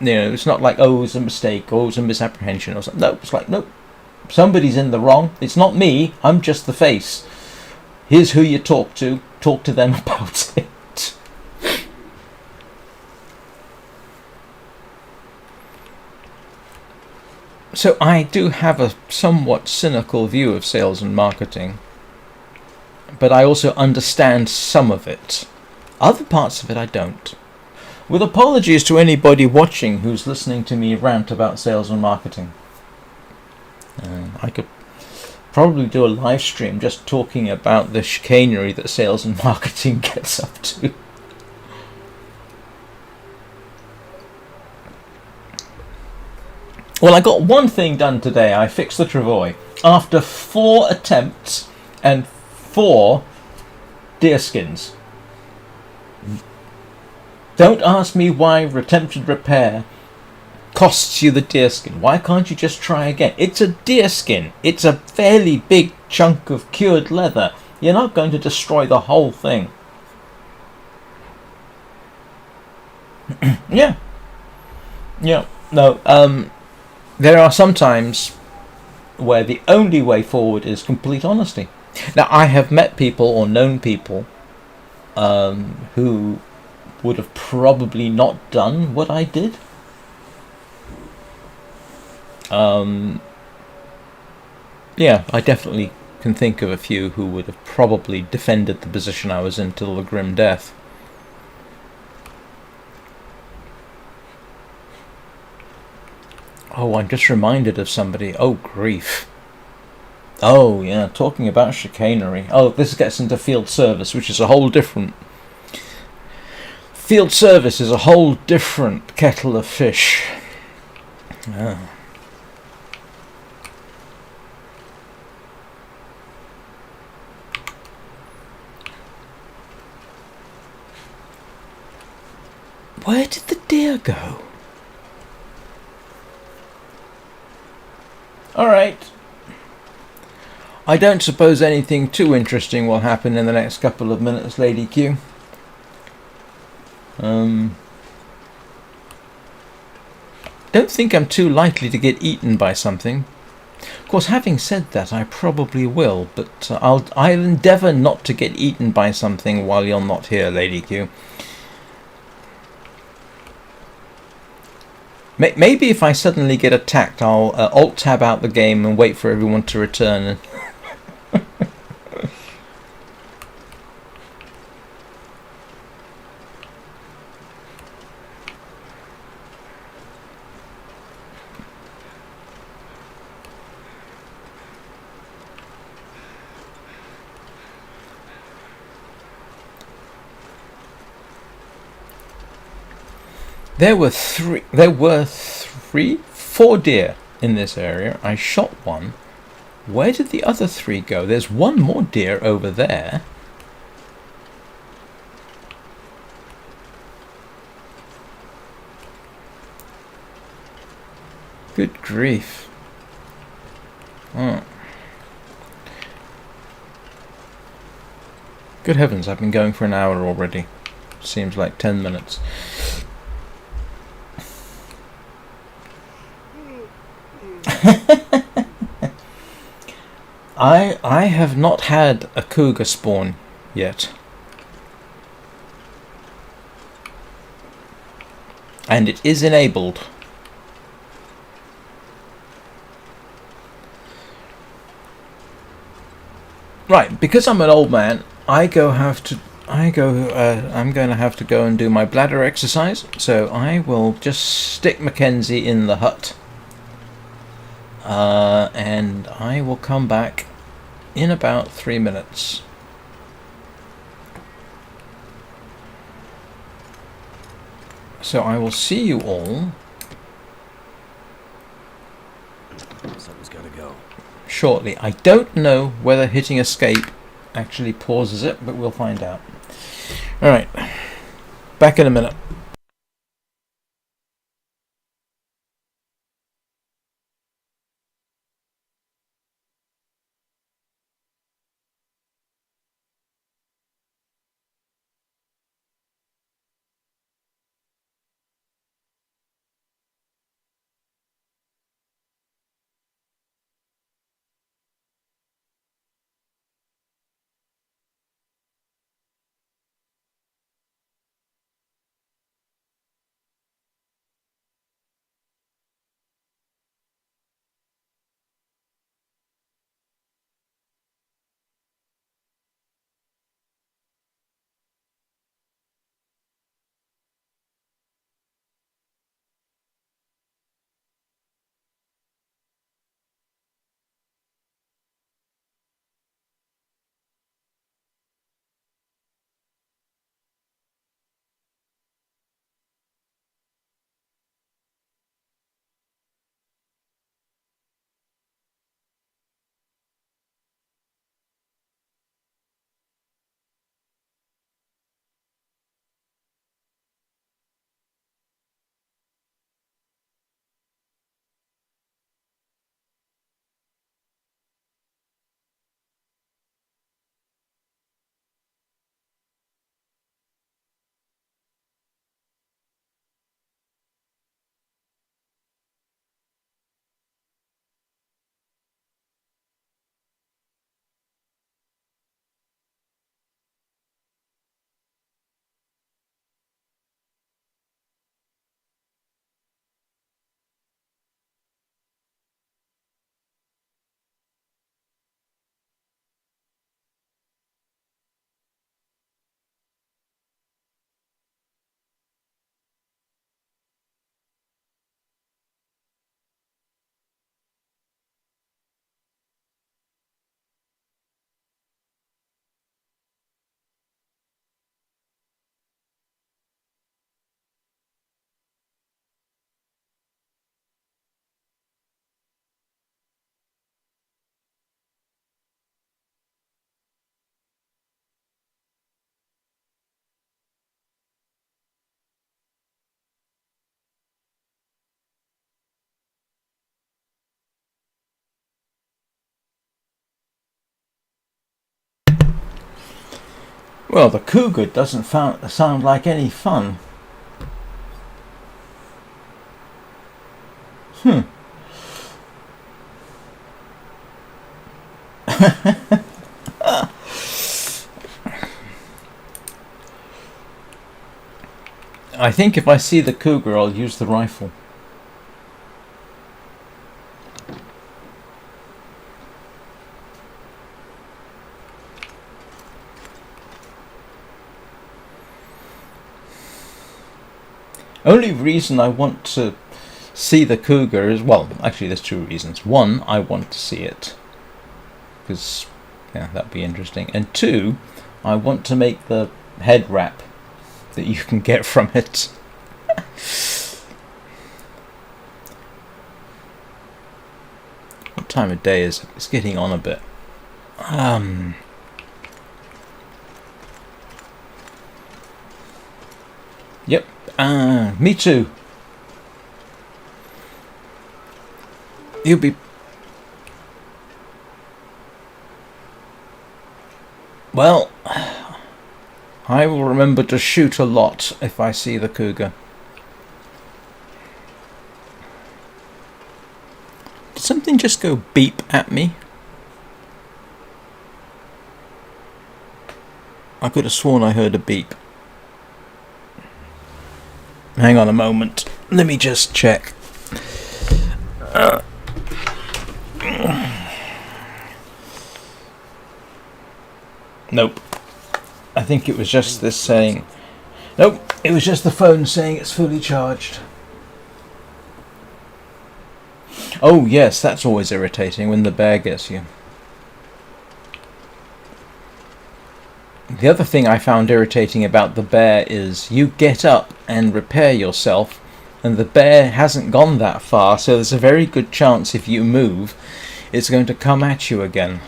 You know, it's not like, oh, it was a mistake, or it was a misapprehension or something. No, it's like, nope, somebody's in the wrong. It's not me, I'm just the face. Here's who you talk to them about it. So I do have a somewhat cynical view of sales and marketing, but I also understand some of it. Other parts of it I don't. With apologies to anybody watching who's listening to me rant about sales and marketing. I could probably do a live stream just talking about the chicanery that sales and marketing gets up to. Well, I got one thing done today. I fixed the travois. After 4 attempts and 4 deerskins. Don't ask me why attempted repair costs you the deerskin. Why can't you just try again? It's a deerskin. It's a fairly big chunk of cured leather. You're not going to destroy the whole thing. Yeah. No, there are some times where the only way forward is complete honesty. Now, I have met people or known people who would have probably not done what I did. Yeah, I definitely can think of a few who would have probably defended the position I was in till the grim death. Oh, I'm just reminded of somebody. Oh, grief. Oh, yeah, talking about chicanery. Oh, this gets into field service, which is a whole different... Field service is a whole different kettle of fish. Ah. Where did the deer go? Alright. I don't suppose anything too interesting will happen in the next couple of minutes, Lady Q. Don't think I'm too likely to get eaten by something. Of course, having said that, I probably will, but I'll endeavour not to get eaten by something while you're not here, Lady Q. Maybe if I suddenly get attacked, I'll alt-tab out the game and wait for everyone to return. There were 4 deer in this area. I shot one. Where did the other 3 go? There's one more deer over there. Good grief. Oh. Good heavens, I've been going for an hour already. Seems like 10 minutes. I have not had a cougar spawn yet. And it is enabled. Right, because I'm an old man, I'm going to have to go and do my bladder exercise, so I will just stick Mackenzie in the hut. And I will come back in about 3 minutes. So I will see you all Something's gotta go. shortly. I don't know whether hitting escape actually pauses it, but we'll find out. Alright, back in a minute. Well, the cougar doesn't sound like any fun. I think if I see the cougar, I'll use the rifle. Only reason I want to see the cougar is, well, actually there's two reasons. One, I want to see it, because yeah, that'd be interesting. And two, I want to make the head wrap that you can get from it. What time of day is it? It's getting on a bit. Yep. Me too. You'll be... Well, I will remember to shoot a lot if I see the cougar. Did something just go beep at me? I could have sworn I heard a beep. Hang on a moment. Let me just check. Nope. I think it was just this saying... Nope, it was just the phone saying it's fully charged. Oh yes, that's always irritating when the bear gets you. The other thing I found irritating about the bear is you get up and repair yourself, and the bear hasn't gone that far, so there's a very good chance if you move, it's going to come at you again.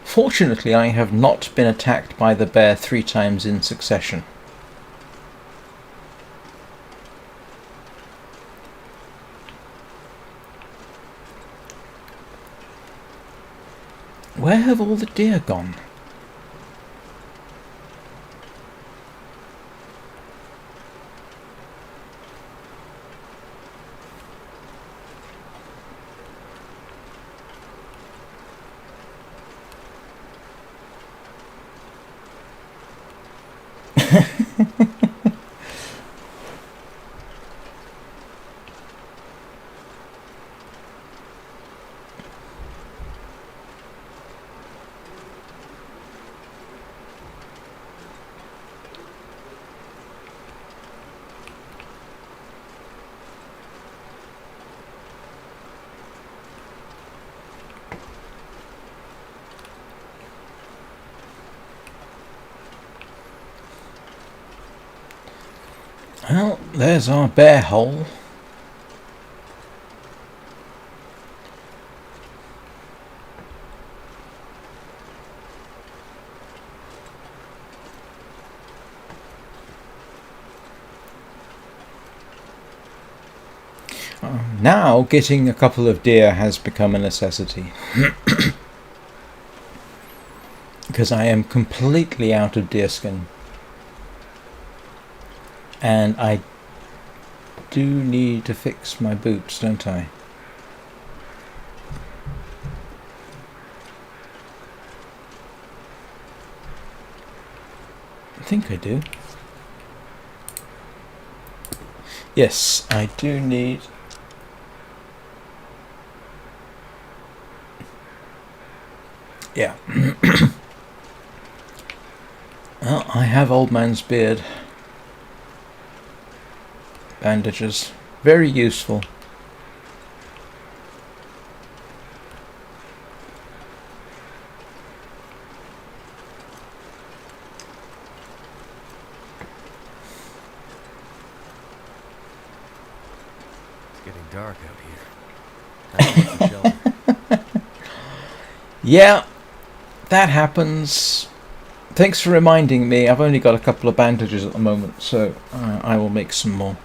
Fortunately, I have not been attacked by the bear 3 times in succession. Where have all the deer gone? Well, there's our bear hole. Now getting a couple of deer has become a necessity. Because I am completely out of deerskin. And I do need to fix my boots, don't I? I think I do. Yes, I do need... Yeah. Well, I have old man's beard. Bandages. Very useful. It's getting dark out here. Time to look for shelter. Yeah, that happens. Thanks for reminding me. I've only got a couple of bandages at the moment, so I will make some more.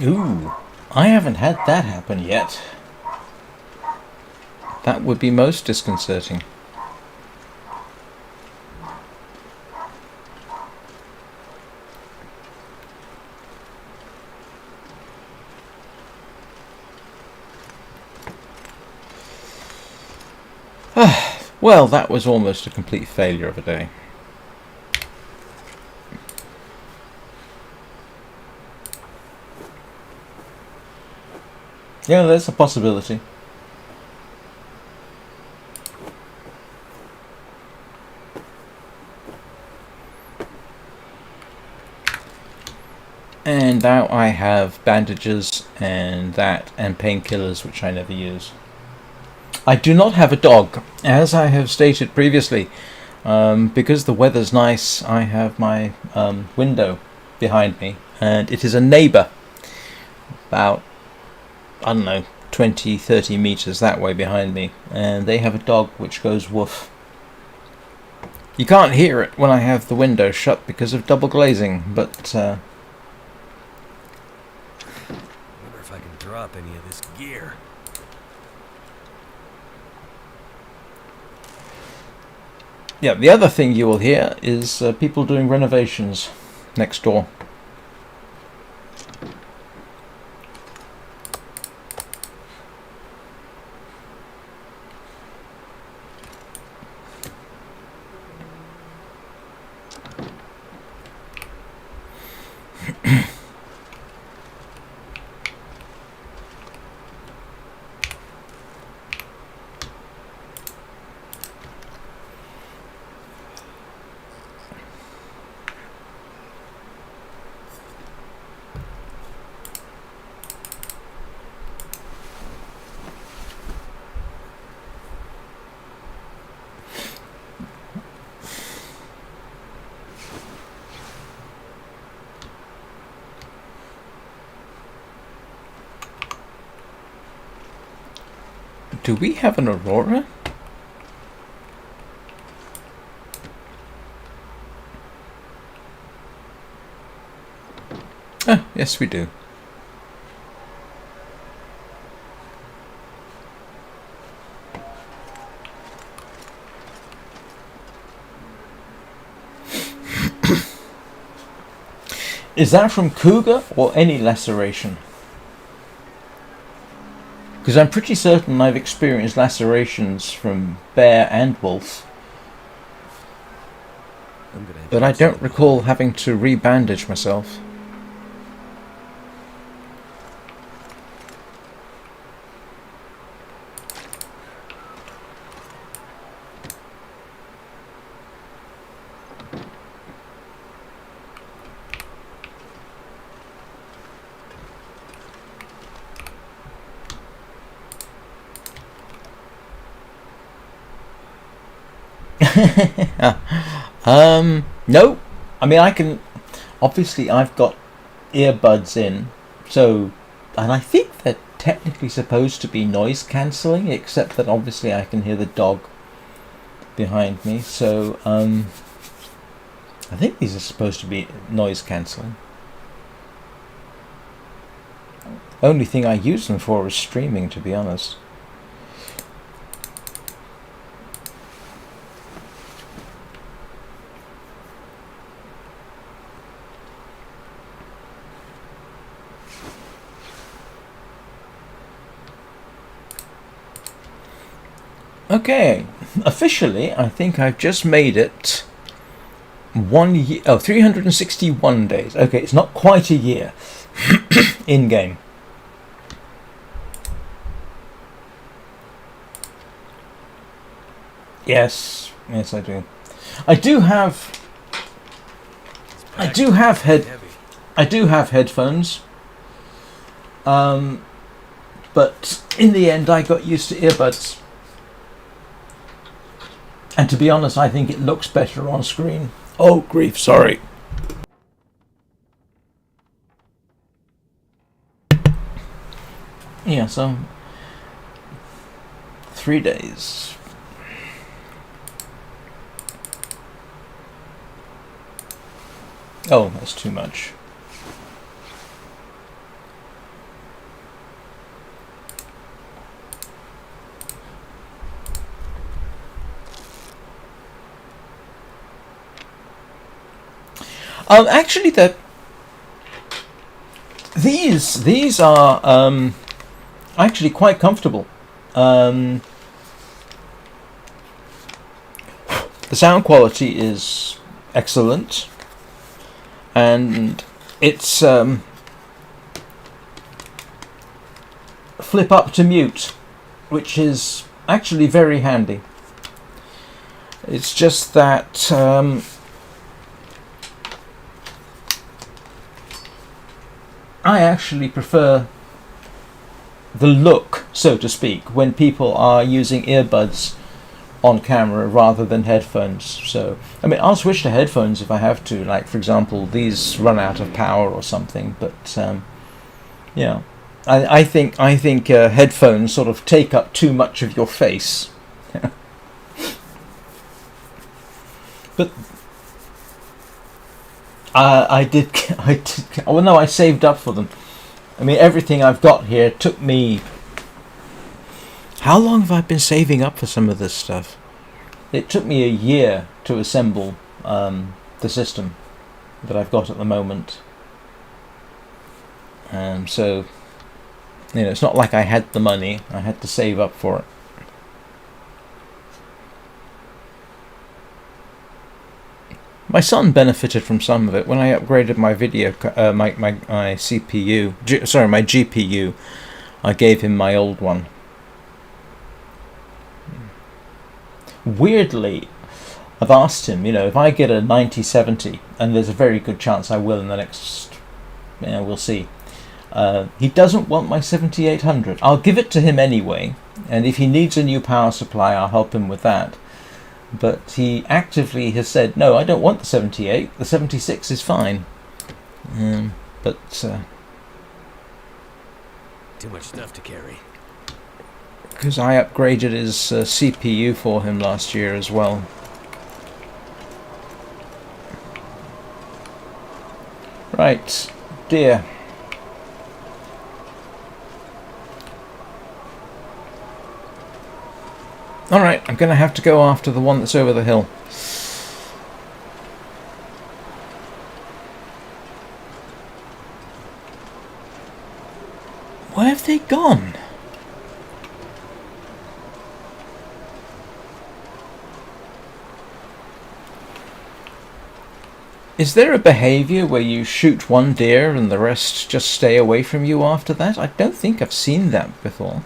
Ooh, I haven't had that happen yet. That would be most disconcerting. Well, that was almost a complete failure of a day. Yeah, there's a possibility. And now I have bandages and that and painkillers, which I never use. I do not have a dog, as I have stated previously. Because the weather's nice, I have my window behind me, and it is a neighbour about, I don't know, 20-30 meters that way behind me, and they have a dog which goes woof. You can't hear it when I have the window shut because of double glazing, but Wonder if I can drop any of this gear. yeah, the other thing you will hear is people doing renovations next door. Do we have an Aurora? Oh, yes we do. Is that from cougar or any laceration? Because I'm pretty certain I've experienced lacerations from bear and wolf. But I don't recall having to re-bandage myself. No. I mean, I can... Obviously, I've got earbuds in, so... And I think they're technically supposed to be noise cancelling, except that obviously I can hear the dog behind me, so... I think these are supposed to be noise cancelling. Only thing I use them for is streaming, to be honest. Okay, officially, I think I've just made it 1 year. Oh, 361 days. Okay, it's not quite a year in game. Yes, yes, I do. I do have headphones. But in the end, I got used to earbuds. And to be honest, I think it looks better on screen. Oh, grief, sorry. Yeah, so 3 days. Oh, that's too much. Actually, these are actually quite comfortable. The sound quality is excellent, and it's flip up to mute, which is actually very handy. It's just that I actually prefer the look, so to speak, when people are using earbuds on camera rather than headphones. So, I mean, I'll switch to headphones if I have to, like, for example, these run out of power or something, but, yeah. I think headphones sort of take up too much of your face. But I did. Well, no, I saved up for them. I mean, everything I've got here took me. How long have I been saving up for some of this stuff? It took me a year to assemble the system that I've got at the moment. So, you know, it's not like I had the money. I had to save up for it. My son benefited from some of it when I upgraded my my CPU. My GPU. I gave him my old one. Weirdly, I've asked him, you know, if I get a 9070, and there's a very good chance I will in the next, you know, we'll see. He doesn't want my 7800. I'll give it to him anyway, and if he needs a new power supply, I'll help him with that. But he actively has said, no, I don't want the 78, the 76 is fine. Too much stuff to carry. because I upgraded his CPU for him last year as well. Right, deer. Alright, I'm going to have to go after the one that's over the hill. Where have they gone? Is there a behaviour where you shoot one deer and the rest just stay away from you after that? I don't think I've seen that before.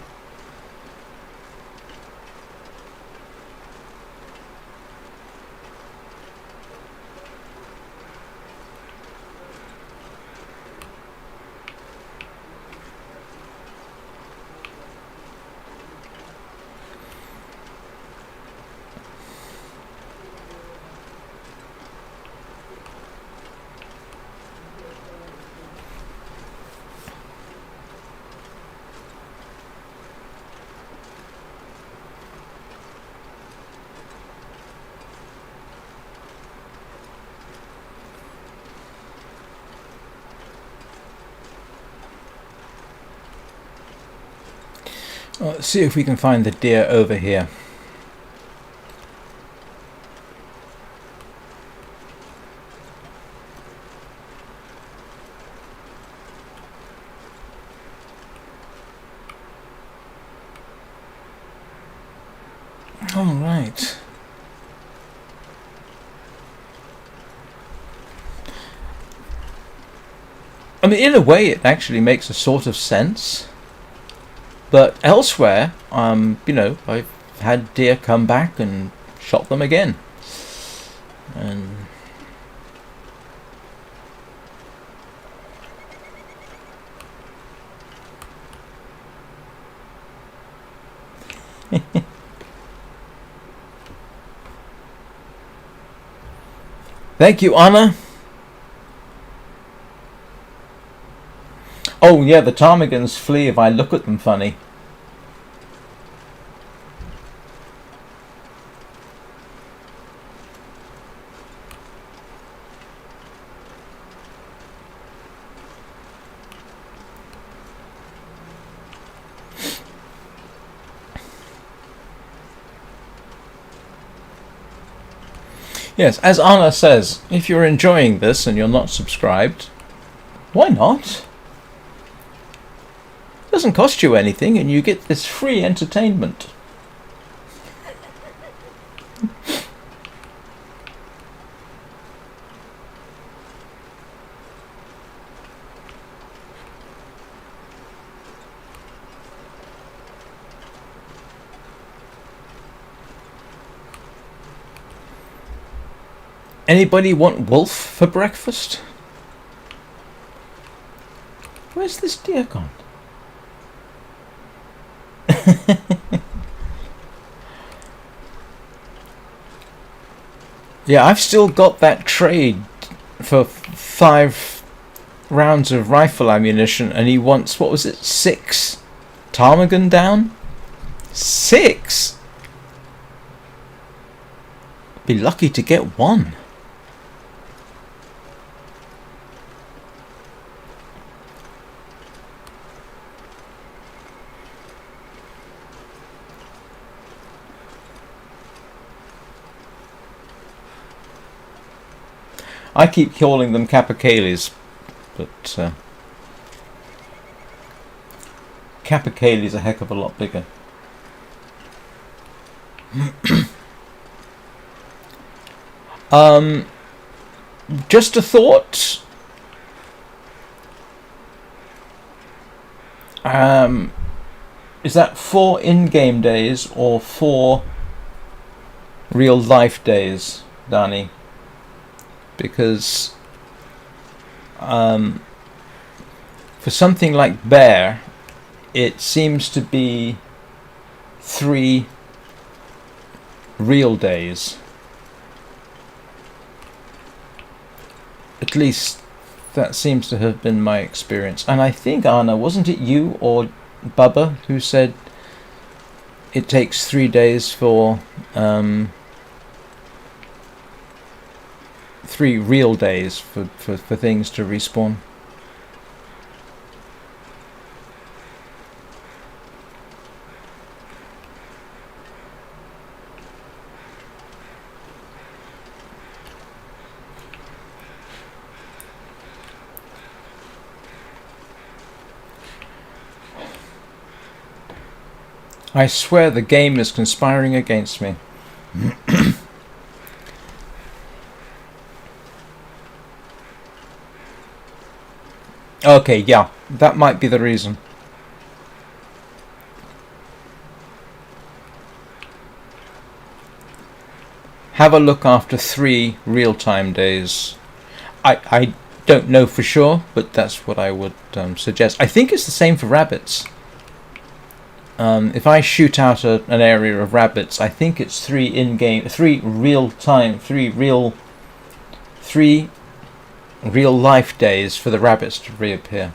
Well, let's see if we can find the deer over here. All right. I mean, in a way, it actually makes a sort of sense. But elsewhere, you know, I've had deer come back and shot them again. And thank you, Anna. Oh yeah, the ptarmigans flee if I look at them funny. Yes, as Anna says, if you're enjoying this and you're not subscribed, why not? It doesn't cost you anything and you get this free entertainment. Anybody want wolf for breakfast? Where's this deer gone? Yeah, I've still got that trade for 5 rounds of rifle ammunition, and he wants, what was it, 6 ptarmigan down? 6? Be lucky to get 1. I keep calling them capercaillies, but capercaillies a heck of a lot bigger. Just a thought. Is that 4 in-game days or 4 real-life days, Danny? Because for something like bear, it seems to be 3 real days. At least that seems to have been my experience. And I think, Anna, wasn't it you or Bubba who said it takes 3 days for 3 real days for things to respawn. I swear the game is conspiring against me. Okay, yeah, that might be the reason. Have a look after 3 real-time days. I don't know for sure, but that's what I would suggest. I think it's the same for rabbits. If I shoot out an area of rabbits, I think it's 3 real life days for the rabbits to reappear.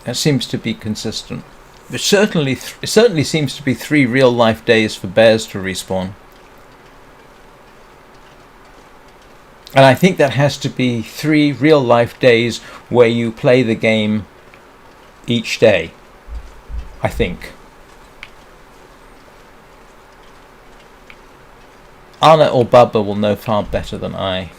That seems to be consistent. It certainly seems to be 3 real life days for bears to respawn. And I think that has to be 3 real life days where you play the game each day. I think. Anna or Bubba will know far better than I.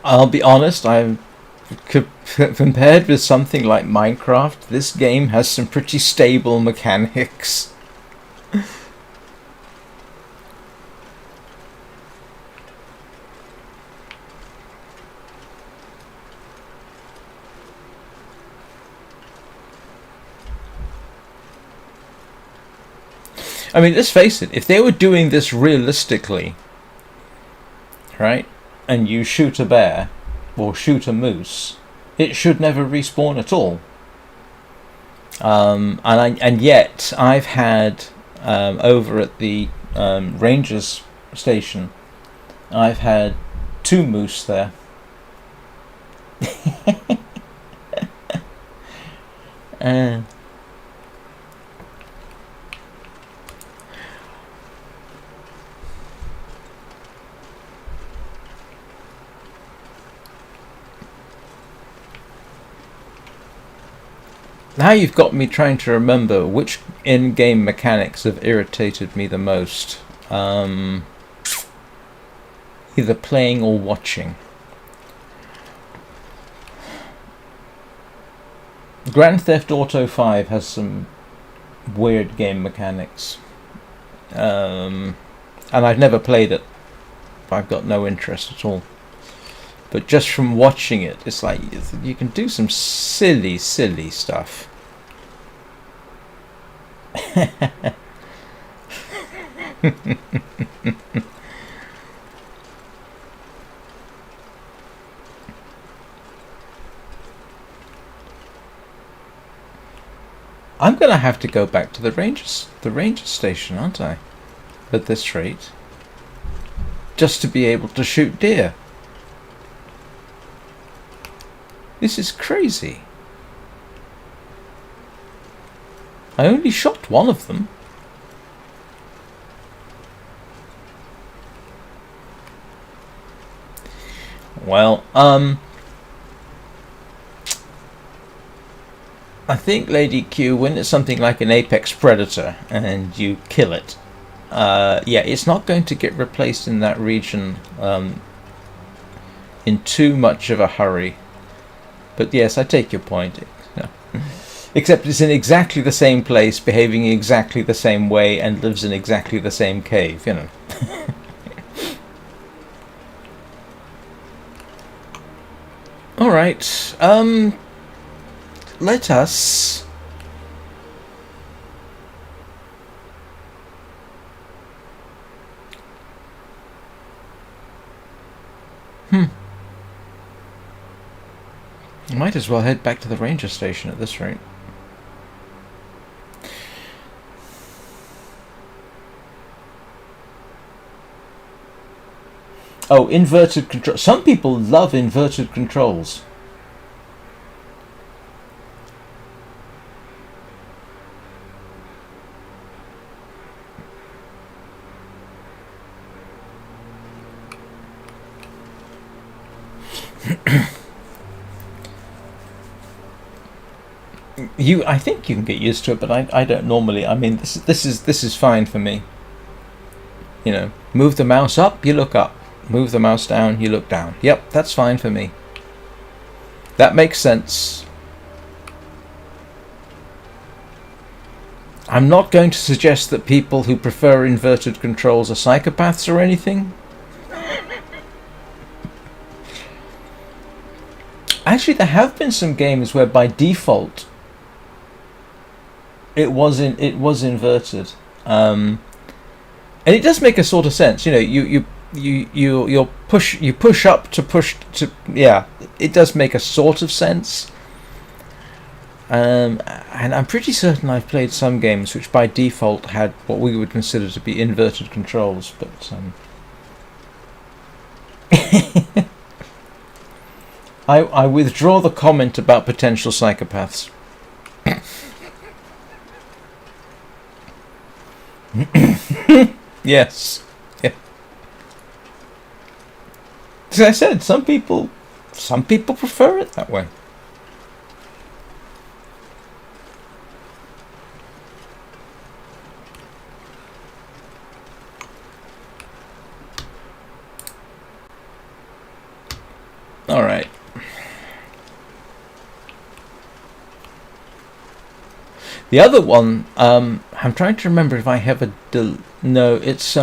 I'll be honest, compared with something like Minecraft, this game has some pretty stable mechanics. I mean, let's face it, if they were doing this realistically, right, and you shoot a bear or shoot a moose, it should never respawn at all. And yet I've had over at the rangers station, I've had 2 moose there. Now you've got me trying to remember which in-game mechanics have irritated me the most. Either playing or watching. Grand Theft Auto 5 has some weird game mechanics. And I've never played it. I've got no interest at all. But just from watching it, it's like you can do some silly stuff. I'm gonna have to go back to the ranger station, aren't I? At this rate, just to be able to shoot deer. This is crazy. I only shot one of them. Well, I think, Lady Q, when it's something like an apex predator and you kill it, yeah, it's not going to get replaced in that region in too much of a hurry. But yes, I take your point. Except it's in exactly the same place, behaving exactly the same way, and lives in exactly the same cave, you know. Alright, let us... Might as well head back to the ranger station at this rate. Oh, inverted control. Some people love inverted controls. I think you can get used to it, but I don't normally. I mean, this is fine for me. You know, move the mouse up, you look up. Move the mouse down, you look down. Yep, that's fine for me. That makes sense. I'm not going to suggest that people who prefer inverted controls are psychopaths or anything. Actually, there have been some games where by default it was inverted, and it does make a sort of sense. You know, you push up to push to, yeah, it does make a sort of sense. And I'm pretty certain I've played some games which by default had what we would consider to be inverted controls, but I withdraw the comment about potential psychopaths. Yes. Yeah. As I said, some people prefer it that way. All right. The other one, I'm trying to remember if I have a no, it's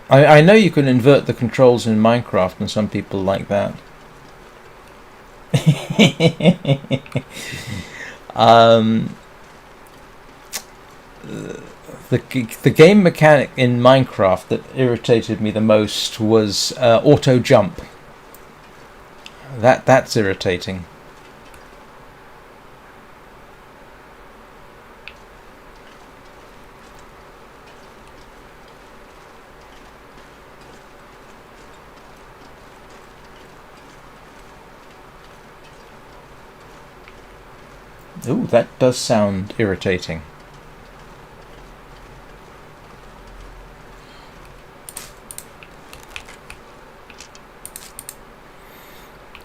I know you can invert the controls in Minecraft, and some people like that. The game mechanic in Minecraft that irritated me the most was auto jump. That's irritating. Ooh, that does sound irritating.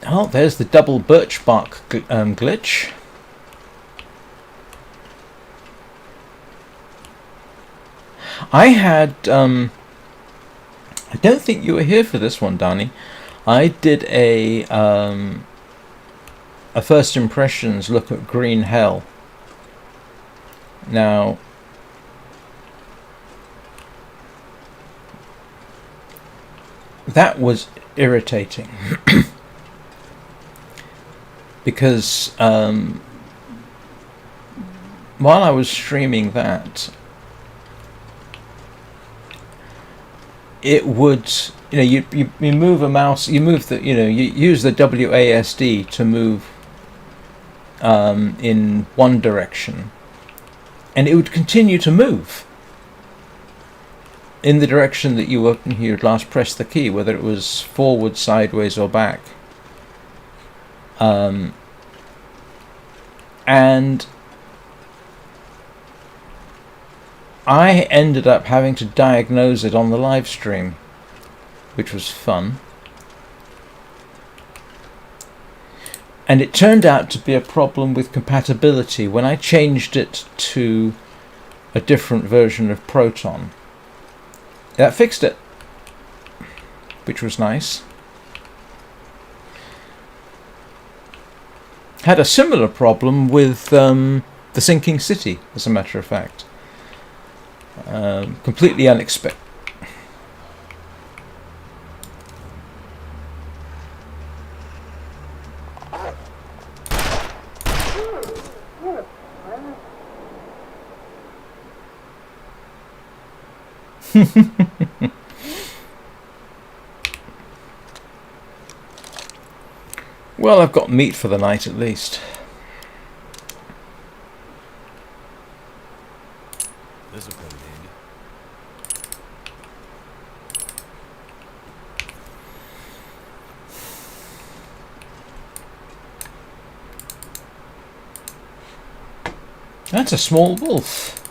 Oh, there's the double birch bark glitch. I had, I don't think you were here for this one, Danny. I did a first impressions look at Green Hell. Now, that was irritating because while I was streaming that, it would, you know, you move a mouse, you move the, you know, you use the WASD to move in one direction, and it would continue to move in the direction that you'd last pressed the key, whether it was forward, sideways, or back. And I ended up having to diagnose it on the live stream, which was fun. And it turned out to be a problem with compatibility when I changed it to a different version of Proton. That fixed it, which was nice. Had a similar problem with the sinking city, as a matter of fact. Completely unexpected. Well, I've got meat for the night at least. This will come in handy. That's a small wolf.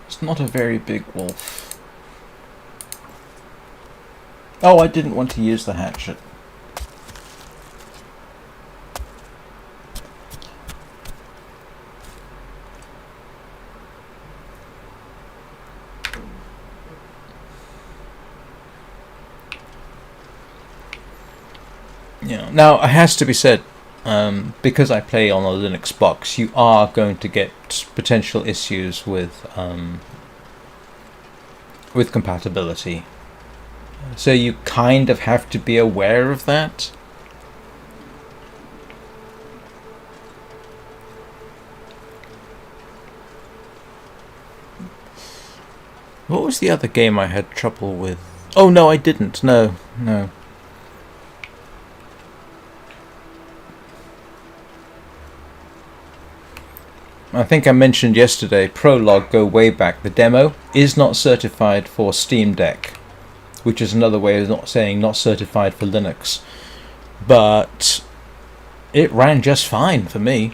It's not a very big wolf. Oh, I didn't want to use the hatchet. Yeah. Now, it has to be said, because I play on a Linux box, you are going to get potential issues with compatibility. So you kind of have to be aware of that. What was the other game I had trouble with? Oh no, I didn't. No. I think I mentioned yesterday, Prologue Go Way Back, the demo, is not certified for Steam Deck, which is another way of not saying not certified for Linux. But it ran just fine for me.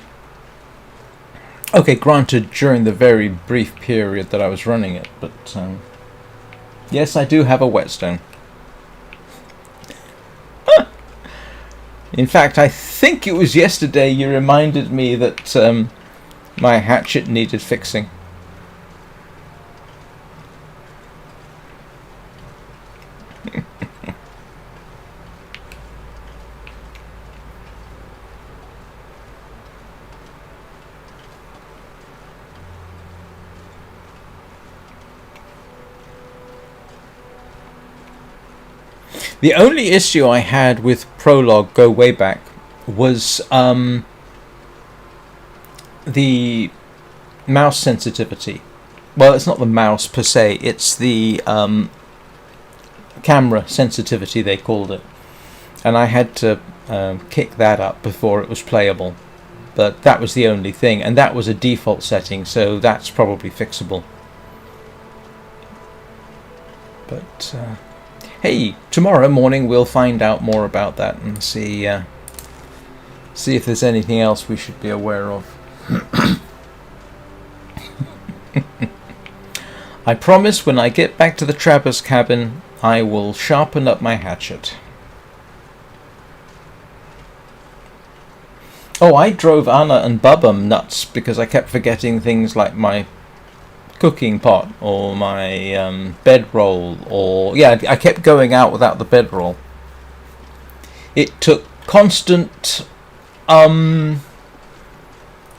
Okay, granted, during the very brief period that I was running it, but yes, I do have a whetstone. In fact, I think it was yesterday you reminded me that my hatchet needed fixing. The only issue I had with Prologue Go Way Back was the mouse sensitivity. Well, it's not the mouse per se, it's the camera sensitivity, they called it. And I had to kick that up before it was playable. But that was the only thing, and that was a default setting, so that's probably fixable. But hey, tomorrow morning we'll find out more about that and see if there's anything else we should be aware of. I promise when I get back to the trapper's cabin, I will sharpen up my hatchet. Oh, I drove Anna and Bubba nuts because I kept forgetting things like my cooking pot or my bedroll, or yeah, I kept going out without the bedroll. It took constant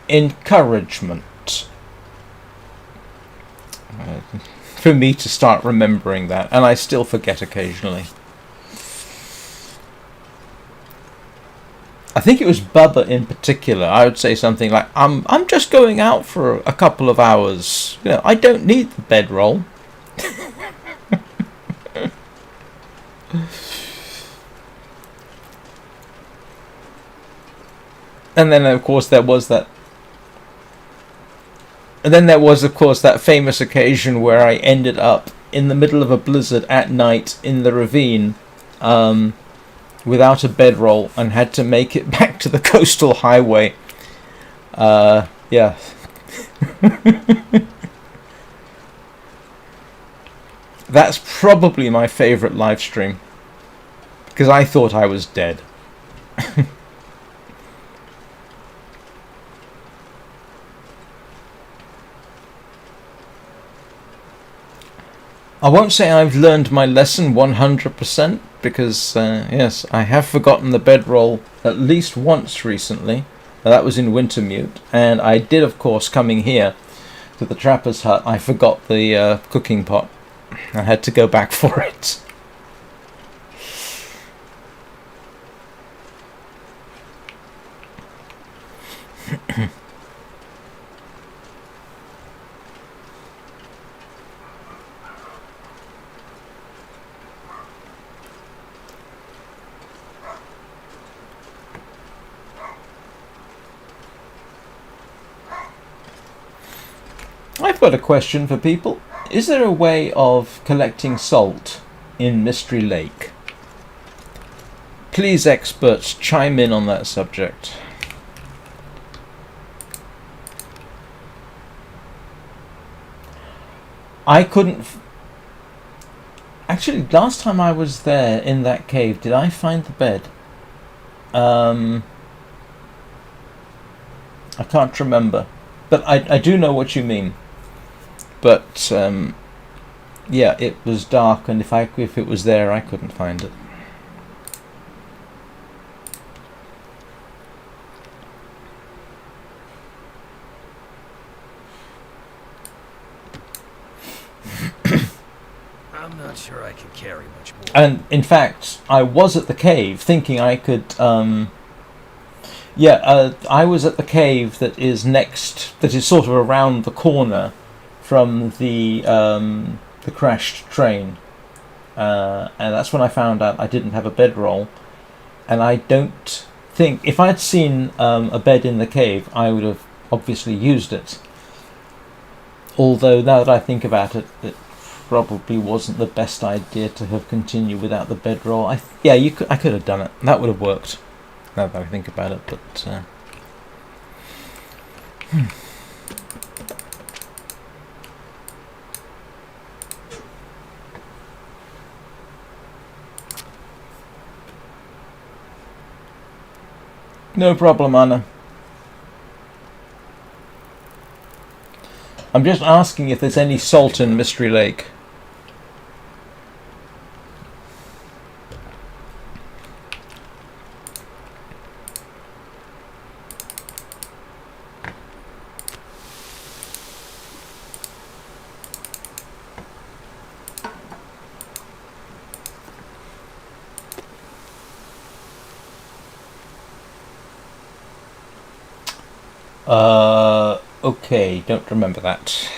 encouragement for me to start remembering that, and I still forget occasionally. I think it was Bubba in particular. I would say something like, I'm just going out for a couple of hours. You know, I don't need the bedroll. And then of course there was that. And then there was of course that famous occasion where I ended up in the middle of a blizzard at night in the ravine, without a bedroll, and had to make it back to the coastal highway. Yeah. That's probably my favourite live stream, because I thought I was dead. I won't say I've learned my lesson 100%, because yes, I have forgotten the bedroll at least once recently, That was in Wintermute, and I did, of course, coming here to the trapper's hut, I forgot the cooking pot. I had to go back for it. I've got a question for people. Is there a way of collecting salt in Mystery Lake? Please, experts, chime in on that subject. I couldn't... Actually, last time I was there in that cave, did I find the bed? I can't remember. But I do know what you mean. But, yeah, it was dark, and if it was there, I couldn't find it. I'm not sure I can carry much more. And, in fact, I was at the cave thinking I could... I was at the cave that is sort of around the corner from the crashed train, and that's when I found out I didn't have a bedroll. And I don't think, if I'd seen a bed in the cave, I would have obviously used it. Although now that I think about it, it probably wasn't the best idea to have continued without the bedroll. I could have done it. That would have worked. Now that I think about it, but no problem, Anna. I'm just asking if there's any salt in Mystery Lake. Okay, don't remember that.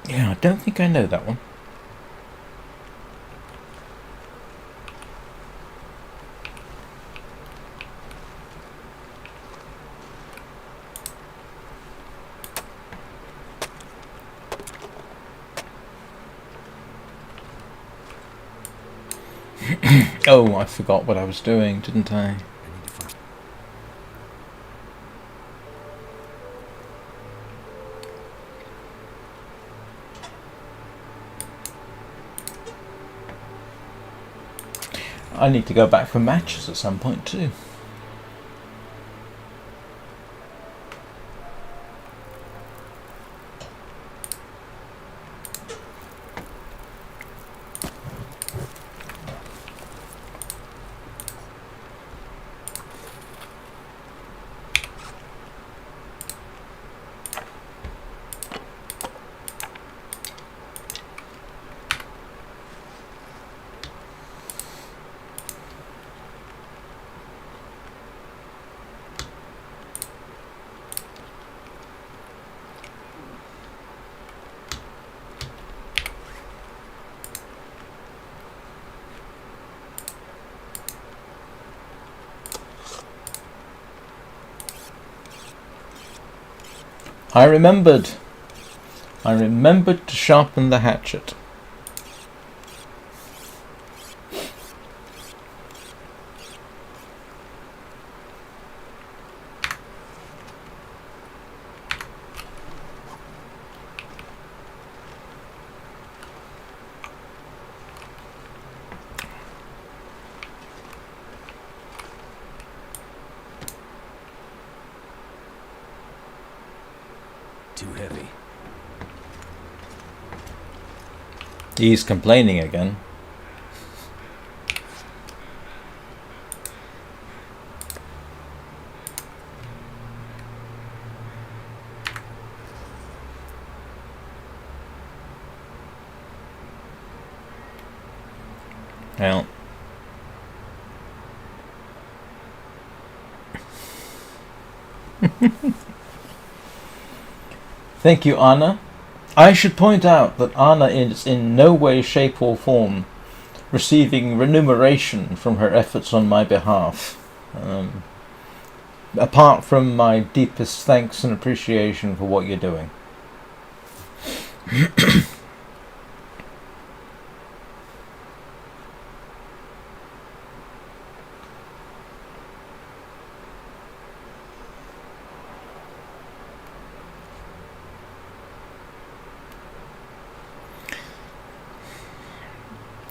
Yeah, I don't think I know that one. Oh, I forgot what I was doing, didn't I? I need to find... I need to go back for matches at some point too. I remembered. I remembered to sharpen the hatchet. Too heavy. He's complaining again. Well. Thank you, Anna. I should point out that Anna is in no way, shape or form receiving remuneration from her efforts on my behalf. Apart from my deepest thanks and appreciation for what you're doing.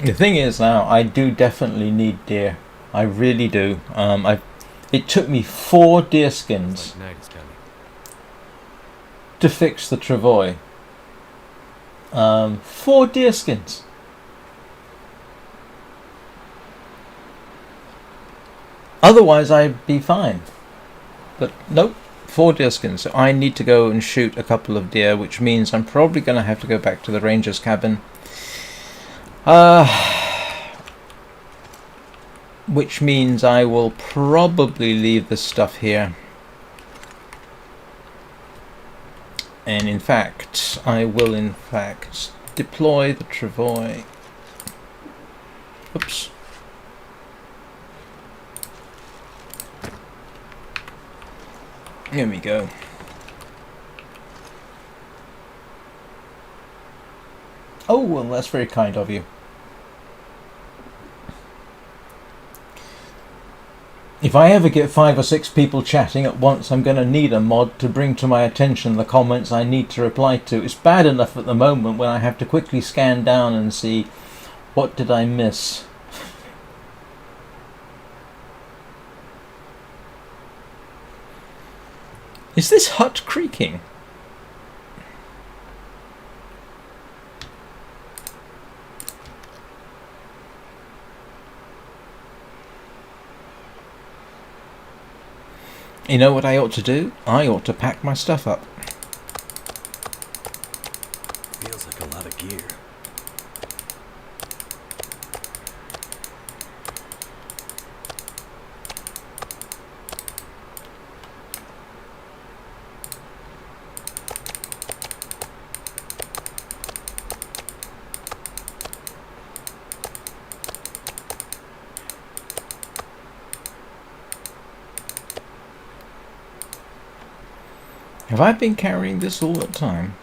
The thing is now, I do definitely need deer. I really do. It took me 4 deer skins Like night is coming. to fix the travois. 4 deer skins. Otherwise I'd be fine. But nope, 4 deer skins. So I need to go and shoot a couple of deer, which means I'm probably going to have to go back to the ranger's cabin. Which means I will probably leave this stuff here. And in fact, I will in fact deploy the travois. Oops. Here we go. Oh, well, that's very kind of you. If I ever get 5 or 6 people chatting at once, I'm going to need a mod to bring to my attention the comments I need to reply to. It's bad enough at the moment when I have to quickly scan down and see what did I miss. Is this hut creaking? You know what I ought to do? I ought to pack my stuff up. Feels like a lot of gear. Have I been carrying this all the time?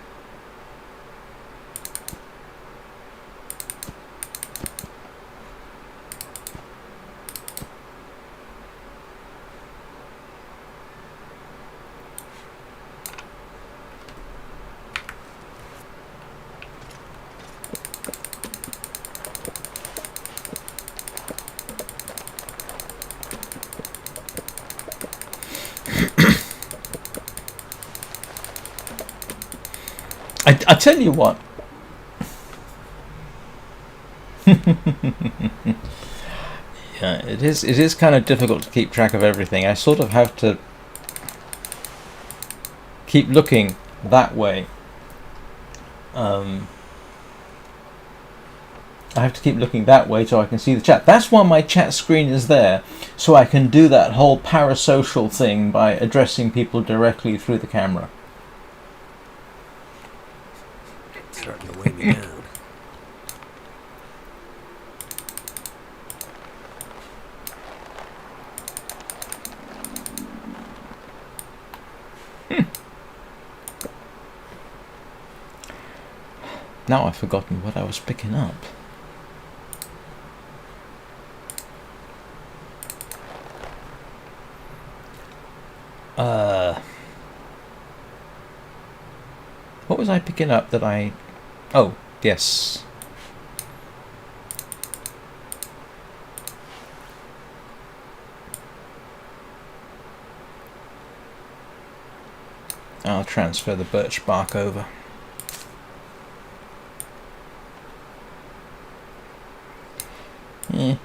I tell you what. Yeah, it is kind of difficult to keep track of everything. I sort of have to keep looking that way. I have to keep looking that way so I can see the chat. That's why my chat screen is there, so I can do that whole parasocial thing by addressing people directly through the camera. Starting to weigh me down. Now I've forgotten what I was picking up. What was I picking up that I... Oh, yes. I'll transfer the birch bark over. Eh.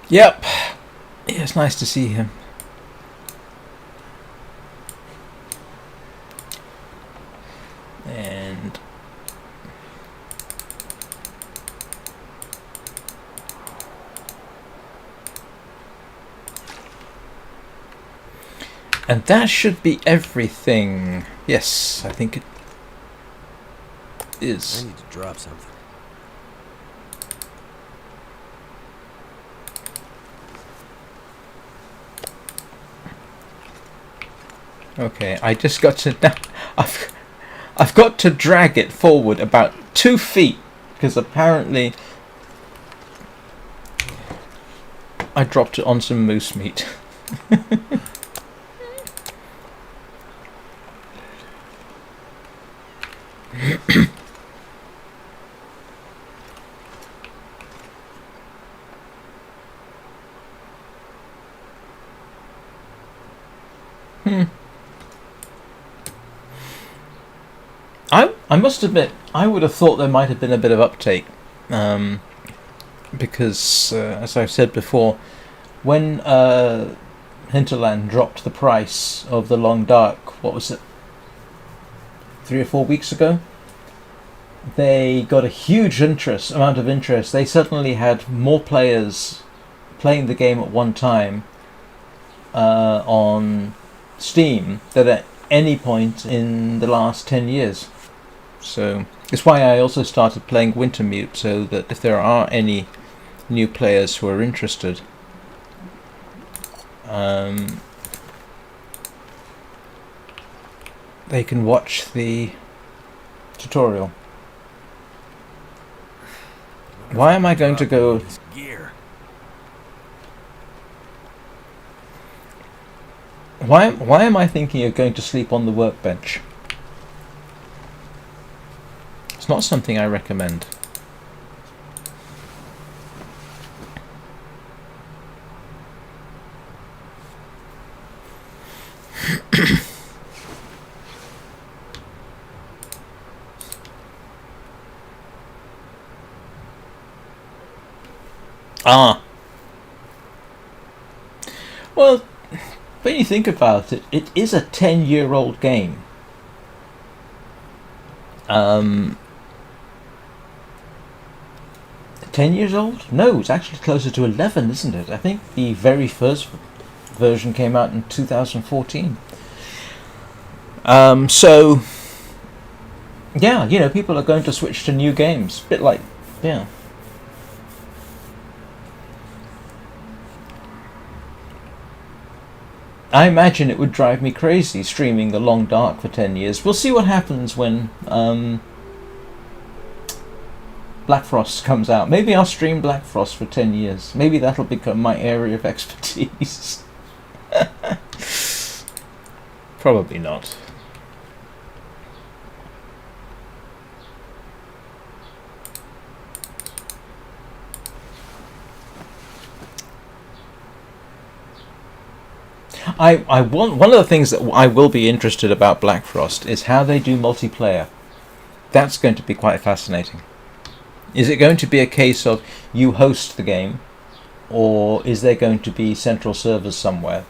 Yep. Yeah, it's nice to see him. And that should be everything. Yes, I think it is. I need to drop something. Okay, I just got to... I've got to drag it forward about 2 feet because apparently I dropped it on some moose meat. I must admit, I would have thought there might have been a bit of uptake, because, as I've said before, when Hinterland dropped the price of the Long Dark, what was it, 3 or 4 weeks ago, they got a huge amount of interest. They suddenly had more players playing the game at one time on Steam than at any point in the last 10 years. So it's why I also started playing Wintermute, so that if there are any new players who are interested, they can watch the tutorial. Why am I going to go... Why am I thinking of going to sleep on the workbench? It's not something I recommend. Ah. Well, when you think about it, it is a 10-year-old game. 10 years old? No, it's actually closer to 11, isn't it? I think the very first version came out in 2014. So, yeah, you know, people are going to switch to new games. Bit like, yeah. I imagine it would drive me crazy streaming The Long Dark for 10 years. We'll see what happens when Black Frost comes out. Maybe I'll stream Black Frost for 10 years. Maybe that'll become my area of expertise. Probably not. I want, one of the things that I will be interested about Black Frost is how they do multiplayer. That's going to be quite fascinating. Is it going to be a case of you host the game, or is there going to be central servers somewhere?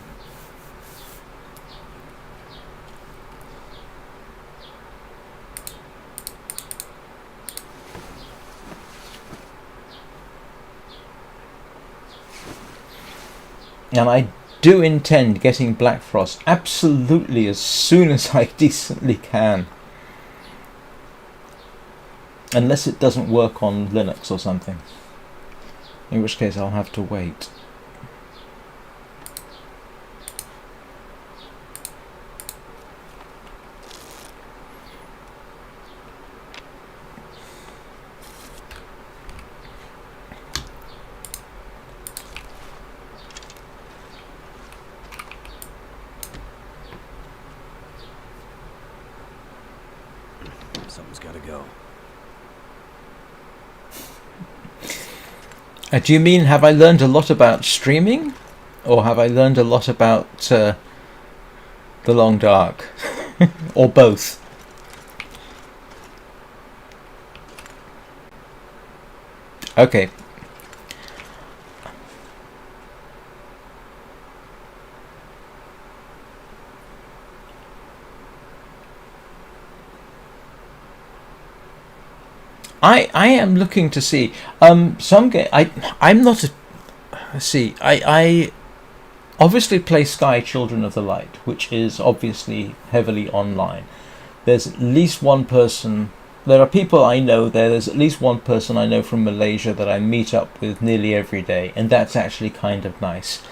And I do intend getting Black Frost absolutely as soon as I decently can. Unless it doesn't work on Linux or something. In which case I'll have to wait. Something's gotta go. Do you mean, have I learned a lot about streaming? Or have I learned a lot about the Long Dark? Or both? Okay. I am looking to see some game. I'm not a. See, I obviously play Sky Children of the Light, which is obviously heavily online. There's at least one person. There are people I know there. There's at least one person I know from Malaysia that I meet up with nearly every day, and that's actually kind of nice.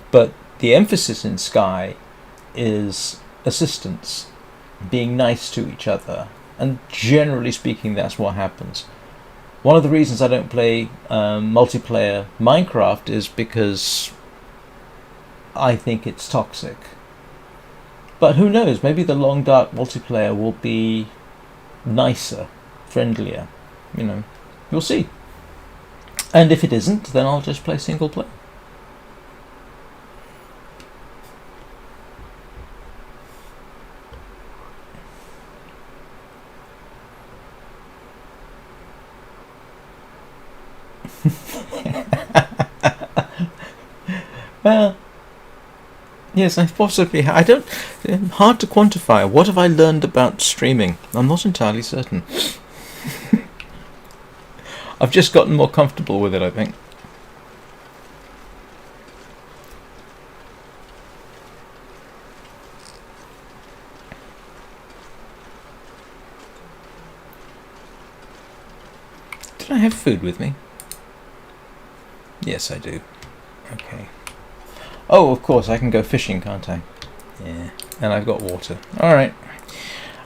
But the emphasis in Sky is assistance, being nice to each other. And generally speaking, that's what happens. One of the reasons I don't play multiplayer Minecraft is because I think it's toxic. But who knows, maybe the Long Dark multiplayer will be nicer, friendlier. You know, we'll see. And if it isn't, then I'll just play single player. Well, yes, I possibly. I don't. Hard to quantify. What have I learned about streaming? I'm not entirely certain. I've just gotten more comfortable with it, I think. Did I have food with me? Yes, I do. Okay. Oh, of course, I can go fishing, can't I? Yeah. And I've got water. Alright.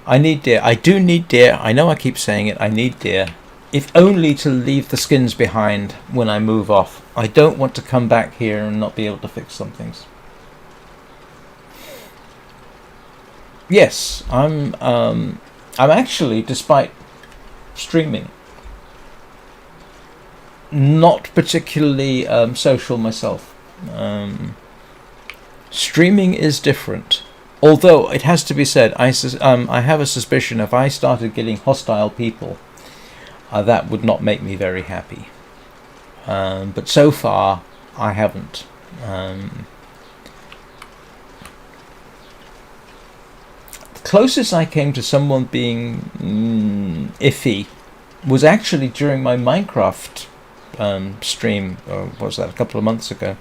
I need deer. I do need deer. I know I keep saying it. I need deer. If only to leave the skins behind when I move off. I don't want to come back here and not be able to fix some things. Yes, I'm actually, despite streaming, not particularly social myself. Streaming is different. Although it has to be said, I have a suspicion if I started getting hostile people, that would not make me very happy. But so far, I haven't. The closest I came to someone being iffy was actually during my Minecraft stream, or what was that, a couple of months ago.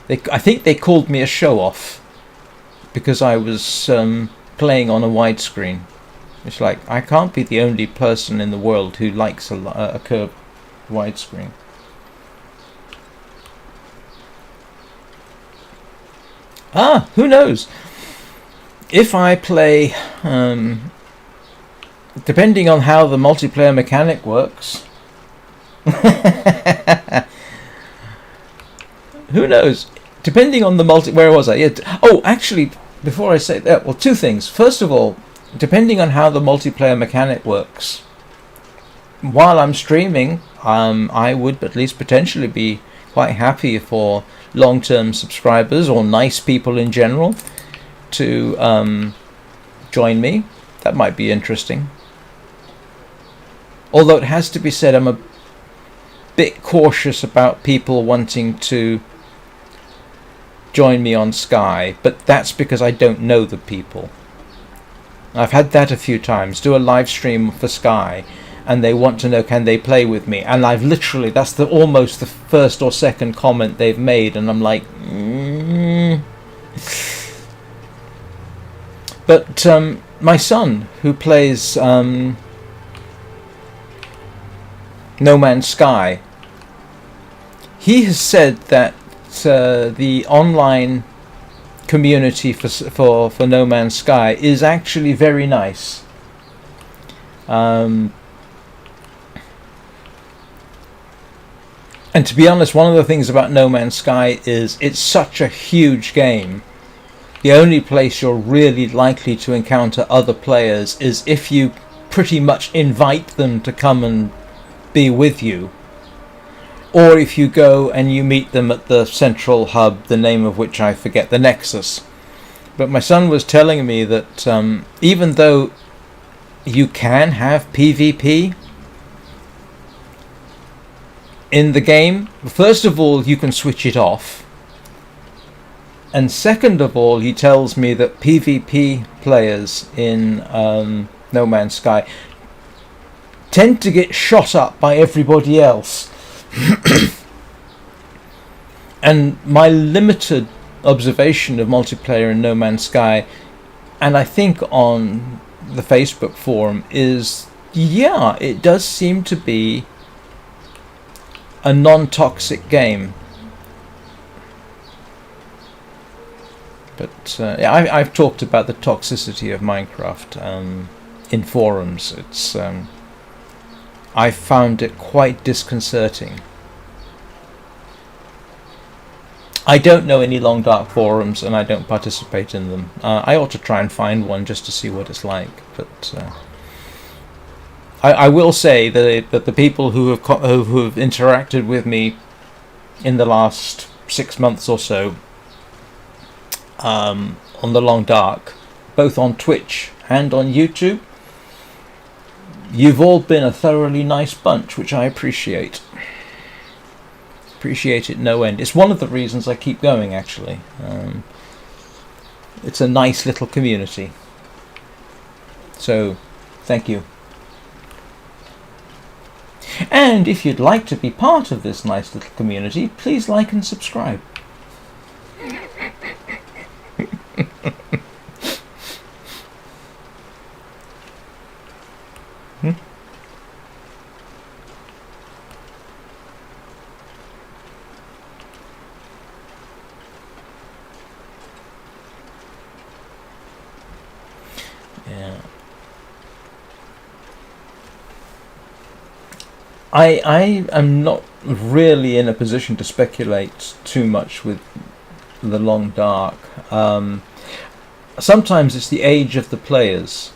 I think they called me a show-off because I was playing on a widescreen. It's like, I can't be the only person in the world who likes a curved widescreen. Who knows? If I play, depending on how the multiplayer mechanic works, who knows? Depending on the where was I? Yeah. Oh, actually, before I say that, well, two things. First of all, depending on how the multiplayer mechanic works, while I'm streaming, I would at least potentially be quite happy for long-term subscribers or nice people in general to join me. That might be interesting. Although it has to be said, I'm a bit cautious about people wanting to join me on Sky, but that's because I don't know the people. I've had that a few times. Do a live stream for Sky, and they want to know, can they play with me? And I've literally, that's the almost the first or second comment they've made, and I'm like, But my son, who plays No Man's Sky, he has said that the online community for No Man's Sky is actually very nice. And to be honest, one of the things about No Man's Sky is it's such a huge game. The only place you're really likely to encounter other players is if you pretty much invite them to come and be with you, or if you go and you meet them at the central hub, the name of which I forget, the Nexus. But my son was telling me that even though you can have PvP in the game, first of all, you can switch it off. And second of all, he tells me that PvP players in No Man's Sky tend to get shot up by everybody else. And my limited observation of multiplayer in No Man's Sky, and I think on the Facebook forum, is, yeah, it does seem to be a non-toxic game. But I've talked about the toxicity of Minecraft in forums. It's I found it quite disconcerting. I don't know any Long Dark forums, and I don't participate in them. I ought to try and find one just to see what it's like. But I will say that the people who have interacted with me in the last 6 months or so on the Long Dark, both on Twitch and on YouTube, you've all been a thoroughly nice bunch, which I appreciate. Appreciate it no end. It's one of the reasons I keep going, actually. It's a nice little community. So, thank you. And if you'd like to be part of this nice little community, please like and subscribe. Yeah. I am not really in a position to speculate too much with the Long Dark. Sometimes it's the age of the players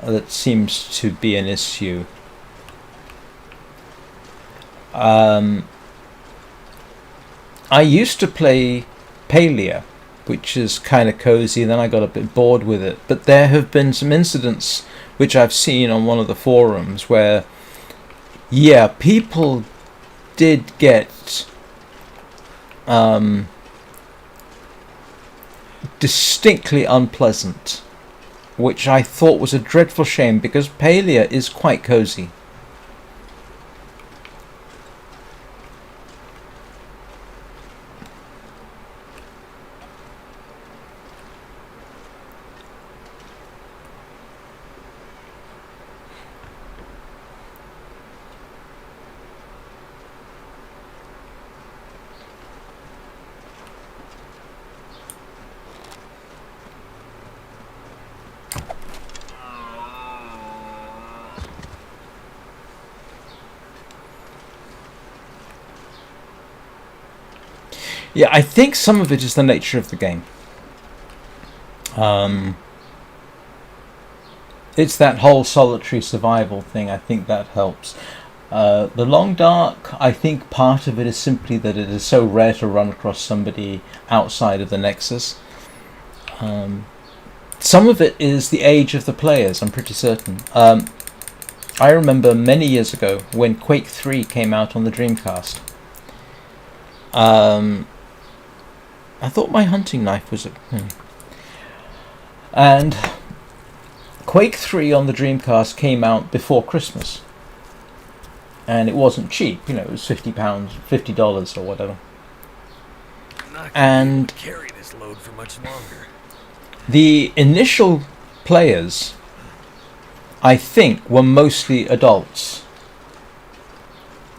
that seems to be an issue. I used to play Palia, which is kind of cozy, then I got a bit bored with it. But there have been some incidents which I've seen on one of the forums where, yeah, people did get distinctly unpleasant, which I thought was a dreadful shame, because Palia is quite cozy. Yeah, I think some of it is the nature of the game. It's that whole solitary survival thing. I think that helps. The Long Dark, I think part of it is simply that it is so rare to run across somebody outside of the Nexus. Some of it is the age of the players, I'm pretty certain. I remember many years ago when Quake 3 came out on the Dreamcast. I thought my hunting knife was and Quake 3 on the Dreamcast came out before Christmas. And it wasn't cheap, it was £50, $50 or whatever. And carry this load for much longer. The initial players, I think, were mostly adults.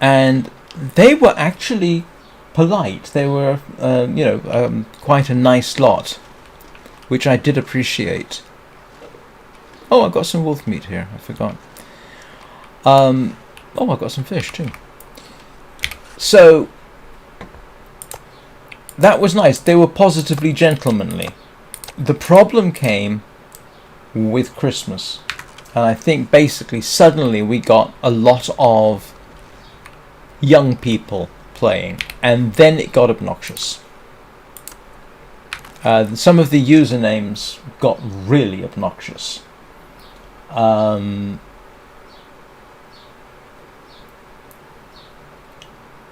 And they were actually polite. They were, quite a nice lot, which I did appreciate. Oh, I got some wolf meat here. I forgot. I got some fish too. So that was nice. They were positively gentlemanly. The problem came with Christmas, and I think basically suddenly we got a lot of young people playing, and then it got obnoxious. Some of the usernames got really obnoxious.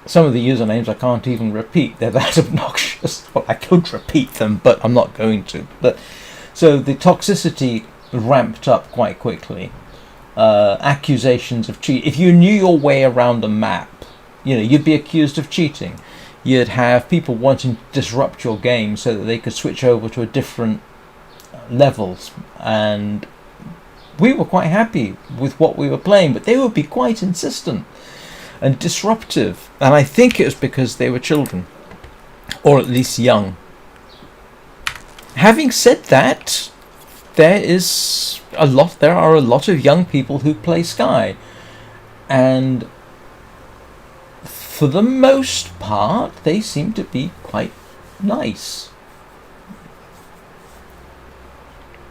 Some of the usernames I can't even repeat. They're that obnoxious. Well, I could repeat them, but I'm not going to. But so the toxicity ramped up quite quickly. Accusations of cheat. If you knew your way around a map, you'd be accused of cheating. You'd have people wanting to disrupt your game so that they could switch over to a different levels. And we were quite happy with what we were playing, but they would be quite insistent and disruptive, and I think it was because they were children, or at least young. Having said that, there are a lot of young people who play Sky, and for the most part they seem to be quite nice.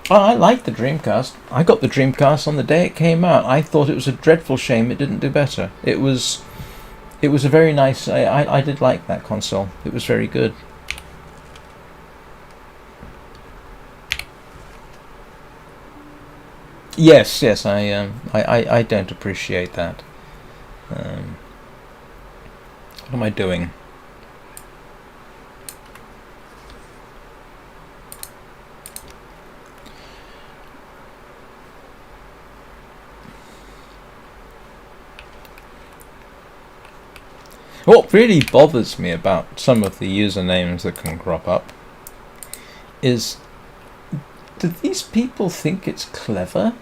I like the Dreamcast. I got the Dreamcast on the day it came out. I thought it was a dreadful shame it didn't do better. It was a very nice... I did like that console. It was very good. Yes, I don't appreciate that. What am I doing? What really bothers me about some of the usernames that can crop up is, do these people think it's clever?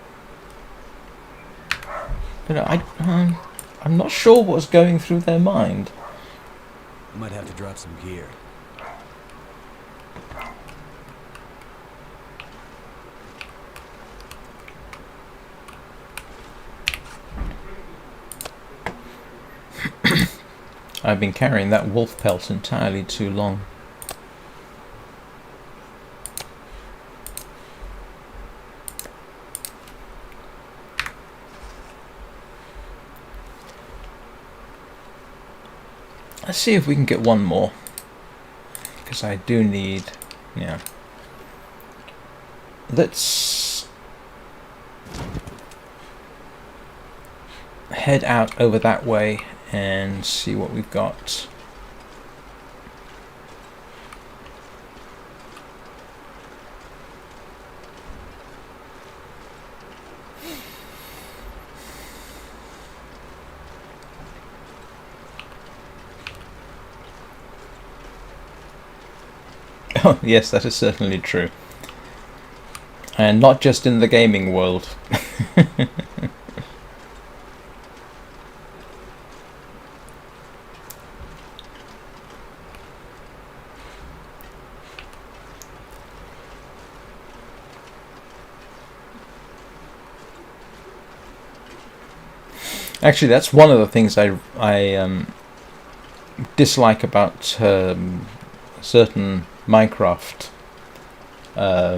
I'm not sure what's going through their mind. Might have to drop some gear. I've been carrying that wolf pelt entirely too long. Let's see if we can get one more, because I do need... yeah. Let's head out over that way and see what we've got. Oh, yes, that is certainly true. And not just in the gaming world. Actually, that's one of the things I dislike about certain Minecraft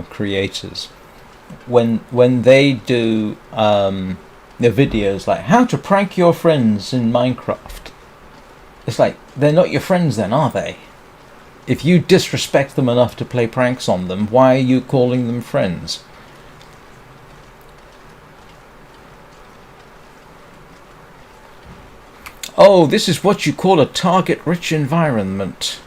creators. When they do their videos like how to prank your friends in Minecraft, it's like, they're not your friends then, are they? If you disrespect them enough to play pranks on them, why are you calling them friends? Oh, this is what you call a target-rich environment.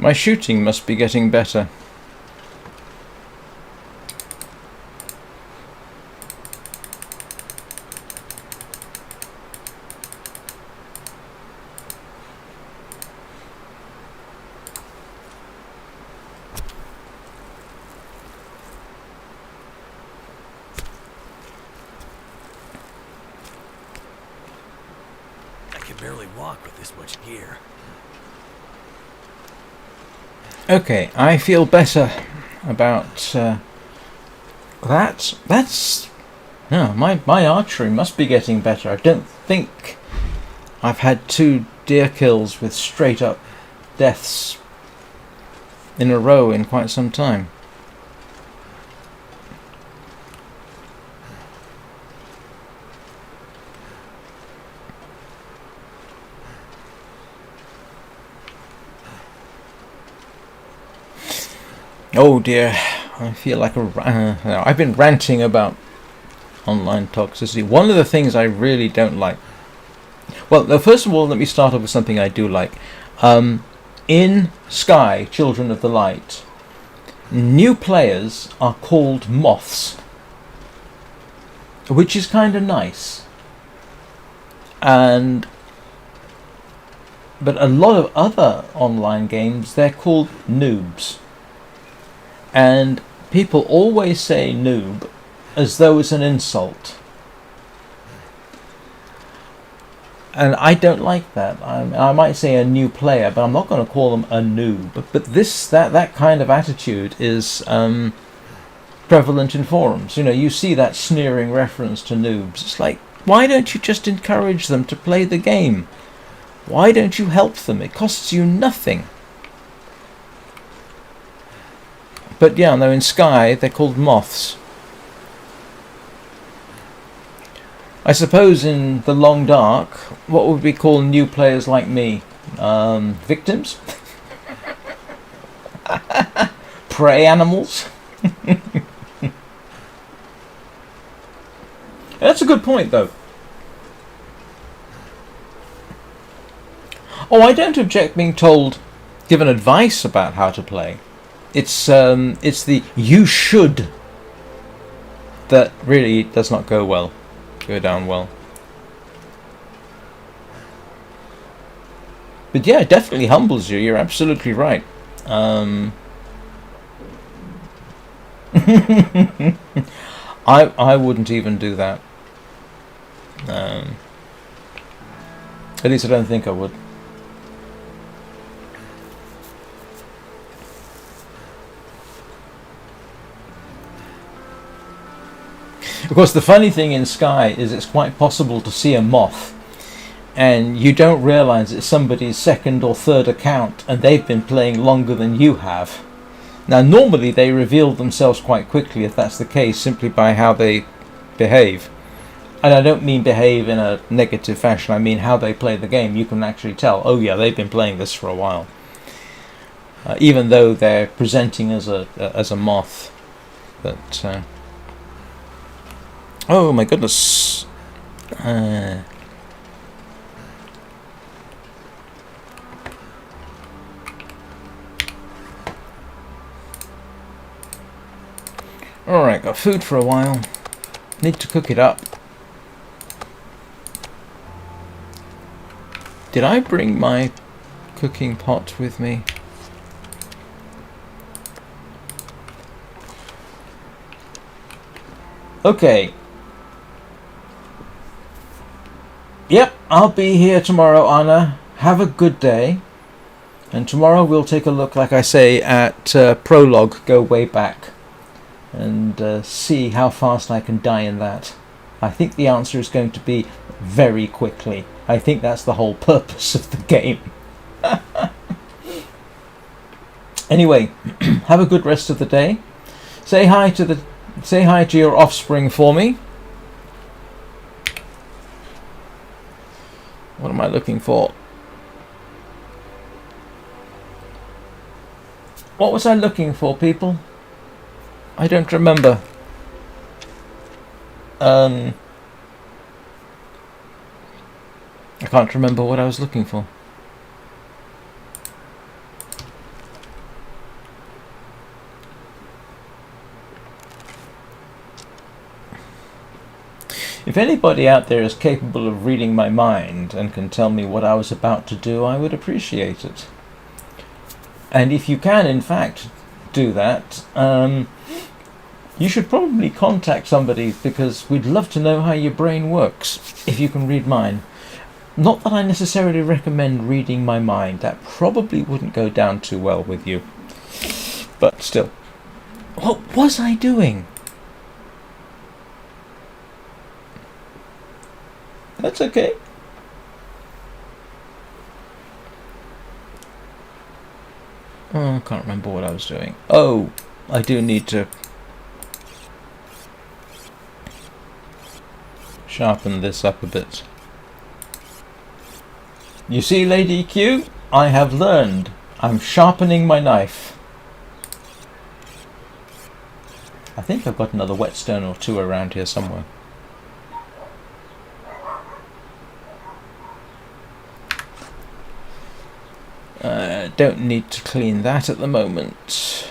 My shooting must be getting better. I can barely walk with this much gear. Okay, I feel better about that. That's... No, my archery must be getting better. I don't think I've had 2 deer kills with straight up deaths in a row in quite some time. Oh dear, I feel like I've been ranting about online toxicity. One of the things I really don't like... Well, first of all, let me start off with something I do like. In Sky, Children of the Light, new players are called moths, which is kind of nice. But a lot of other online games, they're called noobs. And people always say noob as though it's an insult. And I don't like that. I might say a new player, but I'm not going to call them a noob. But that kind of attitude is prevalent in forums. You know, you see that sneering reference to noobs. It's like, why don't you just encourage them to play the game? Why don't you help them? It costs you nothing. But yeah, no, in Sky, they're called moths. I suppose in the Long Dark, what would we call new players like me? Victims? Prey animals? That's a good point, though. Oh, I don't object being given advice about how to play. It's the "you should" that really does not go down well. But yeah, it definitely humbles you. You're absolutely right. I wouldn't even do that. At least I don't think I would. Of course, the funny thing in Sky is it's quite possible to see a moth and you don't realise it's somebody's 2nd or 3rd account and they've been playing longer than you have. Now, normally they reveal themselves quite quickly if that's the case, simply by how they behave. And I don't mean behave in a negative fashion, I mean how they play the game. You can actually tell, oh yeah, they've been playing this for a while. Even though they're presenting as a moth. But... oh my goodness. Alright, got food for a while. Need to cook it up. Did I bring my cooking pot with me? Okay. Yep, I'll be here tomorrow, Anna. Have a good day. And tomorrow we'll take a look, like I say, at Prologue, go way back. And see how fast I can die in that. I think the answer is going to be very quickly. I think that's the whole purpose of the game. Anyway, have a good rest of the day. Say hi to your offspring for me. What am I looking for? What was I looking for, people? I don't remember. I can't remember what I was looking for. If anybody out there is capable of reading my mind and can tell me what I was about to do, I would appreciate it. And if you can, in fact, do that, you should probably contact somebody, because we'd love to know how your brain works, if you can read mine. Not that I necessarily recommend reading my mind. That probably wouldn't go down too well with you. But still. What was I doing? That's okay. Oh, I can't remember what I was doing. Oh, I do need to sharpen this up a bit. You see, Lady Q, I have learned. I'm sharpening my knife. I think I've got another whetstone or two around here somewhere. Don't need to clean that at the moment.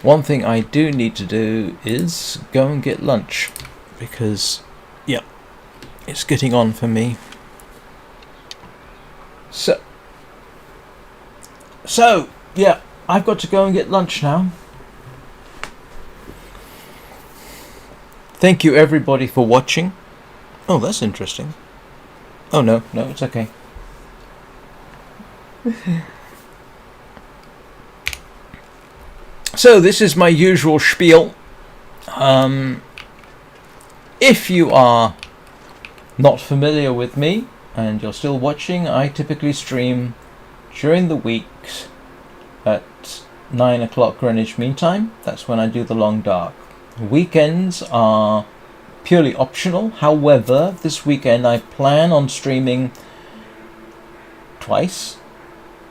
One thing I do need to do is go and get lunch, because, yeah, it's getting on for me. So, yeah, I've got to go and get lunch now. Thank you everybody for watching. Oh, that's interesting. Oh no, it's okay. So this is my usual spiel. If you are not familiar with me and you're still watching, I typically stream during the weeks at 9 o'clock Greenwich Mean Time. That's when I do the long dark. Weekends are purely optional. However, this weekend I plan on streaming twice.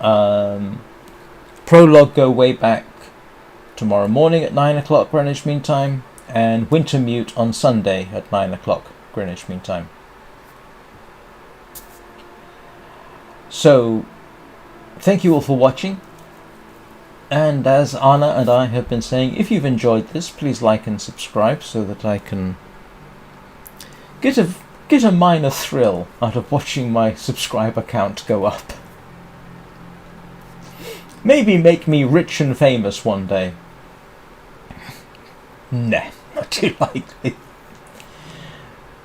Prologue go way back tomorrow morning at 9 o'clock Greenwich Mean Time, and Wintermute on Sunday at 9 o'clock Greenwich Mean Time. So, thank you all for watching. And as Anna and I have been saying, if you've enjoyed this, please like and subscribe so that I can get a minor thrill out of watching my subscriber count go up. Maybe make me rich and famous one day. Nah, not too likely.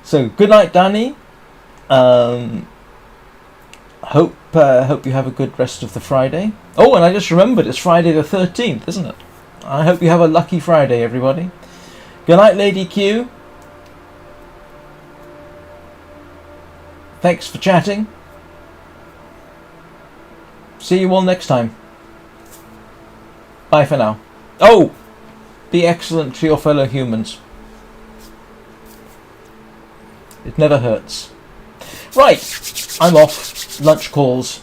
So, good night, Danny. Hope you have a good rest of the Friday. Oh, and I just remembered, it's Friday the 13th, isn't it? I hope you have a lucky Friday, everybody. Good night, Lady Q. Thanks for chatting. See you all next time. Bye for now. Oh! Be excellent to your fellow humans. It never hurts. Right, I'm off. Lunch calls.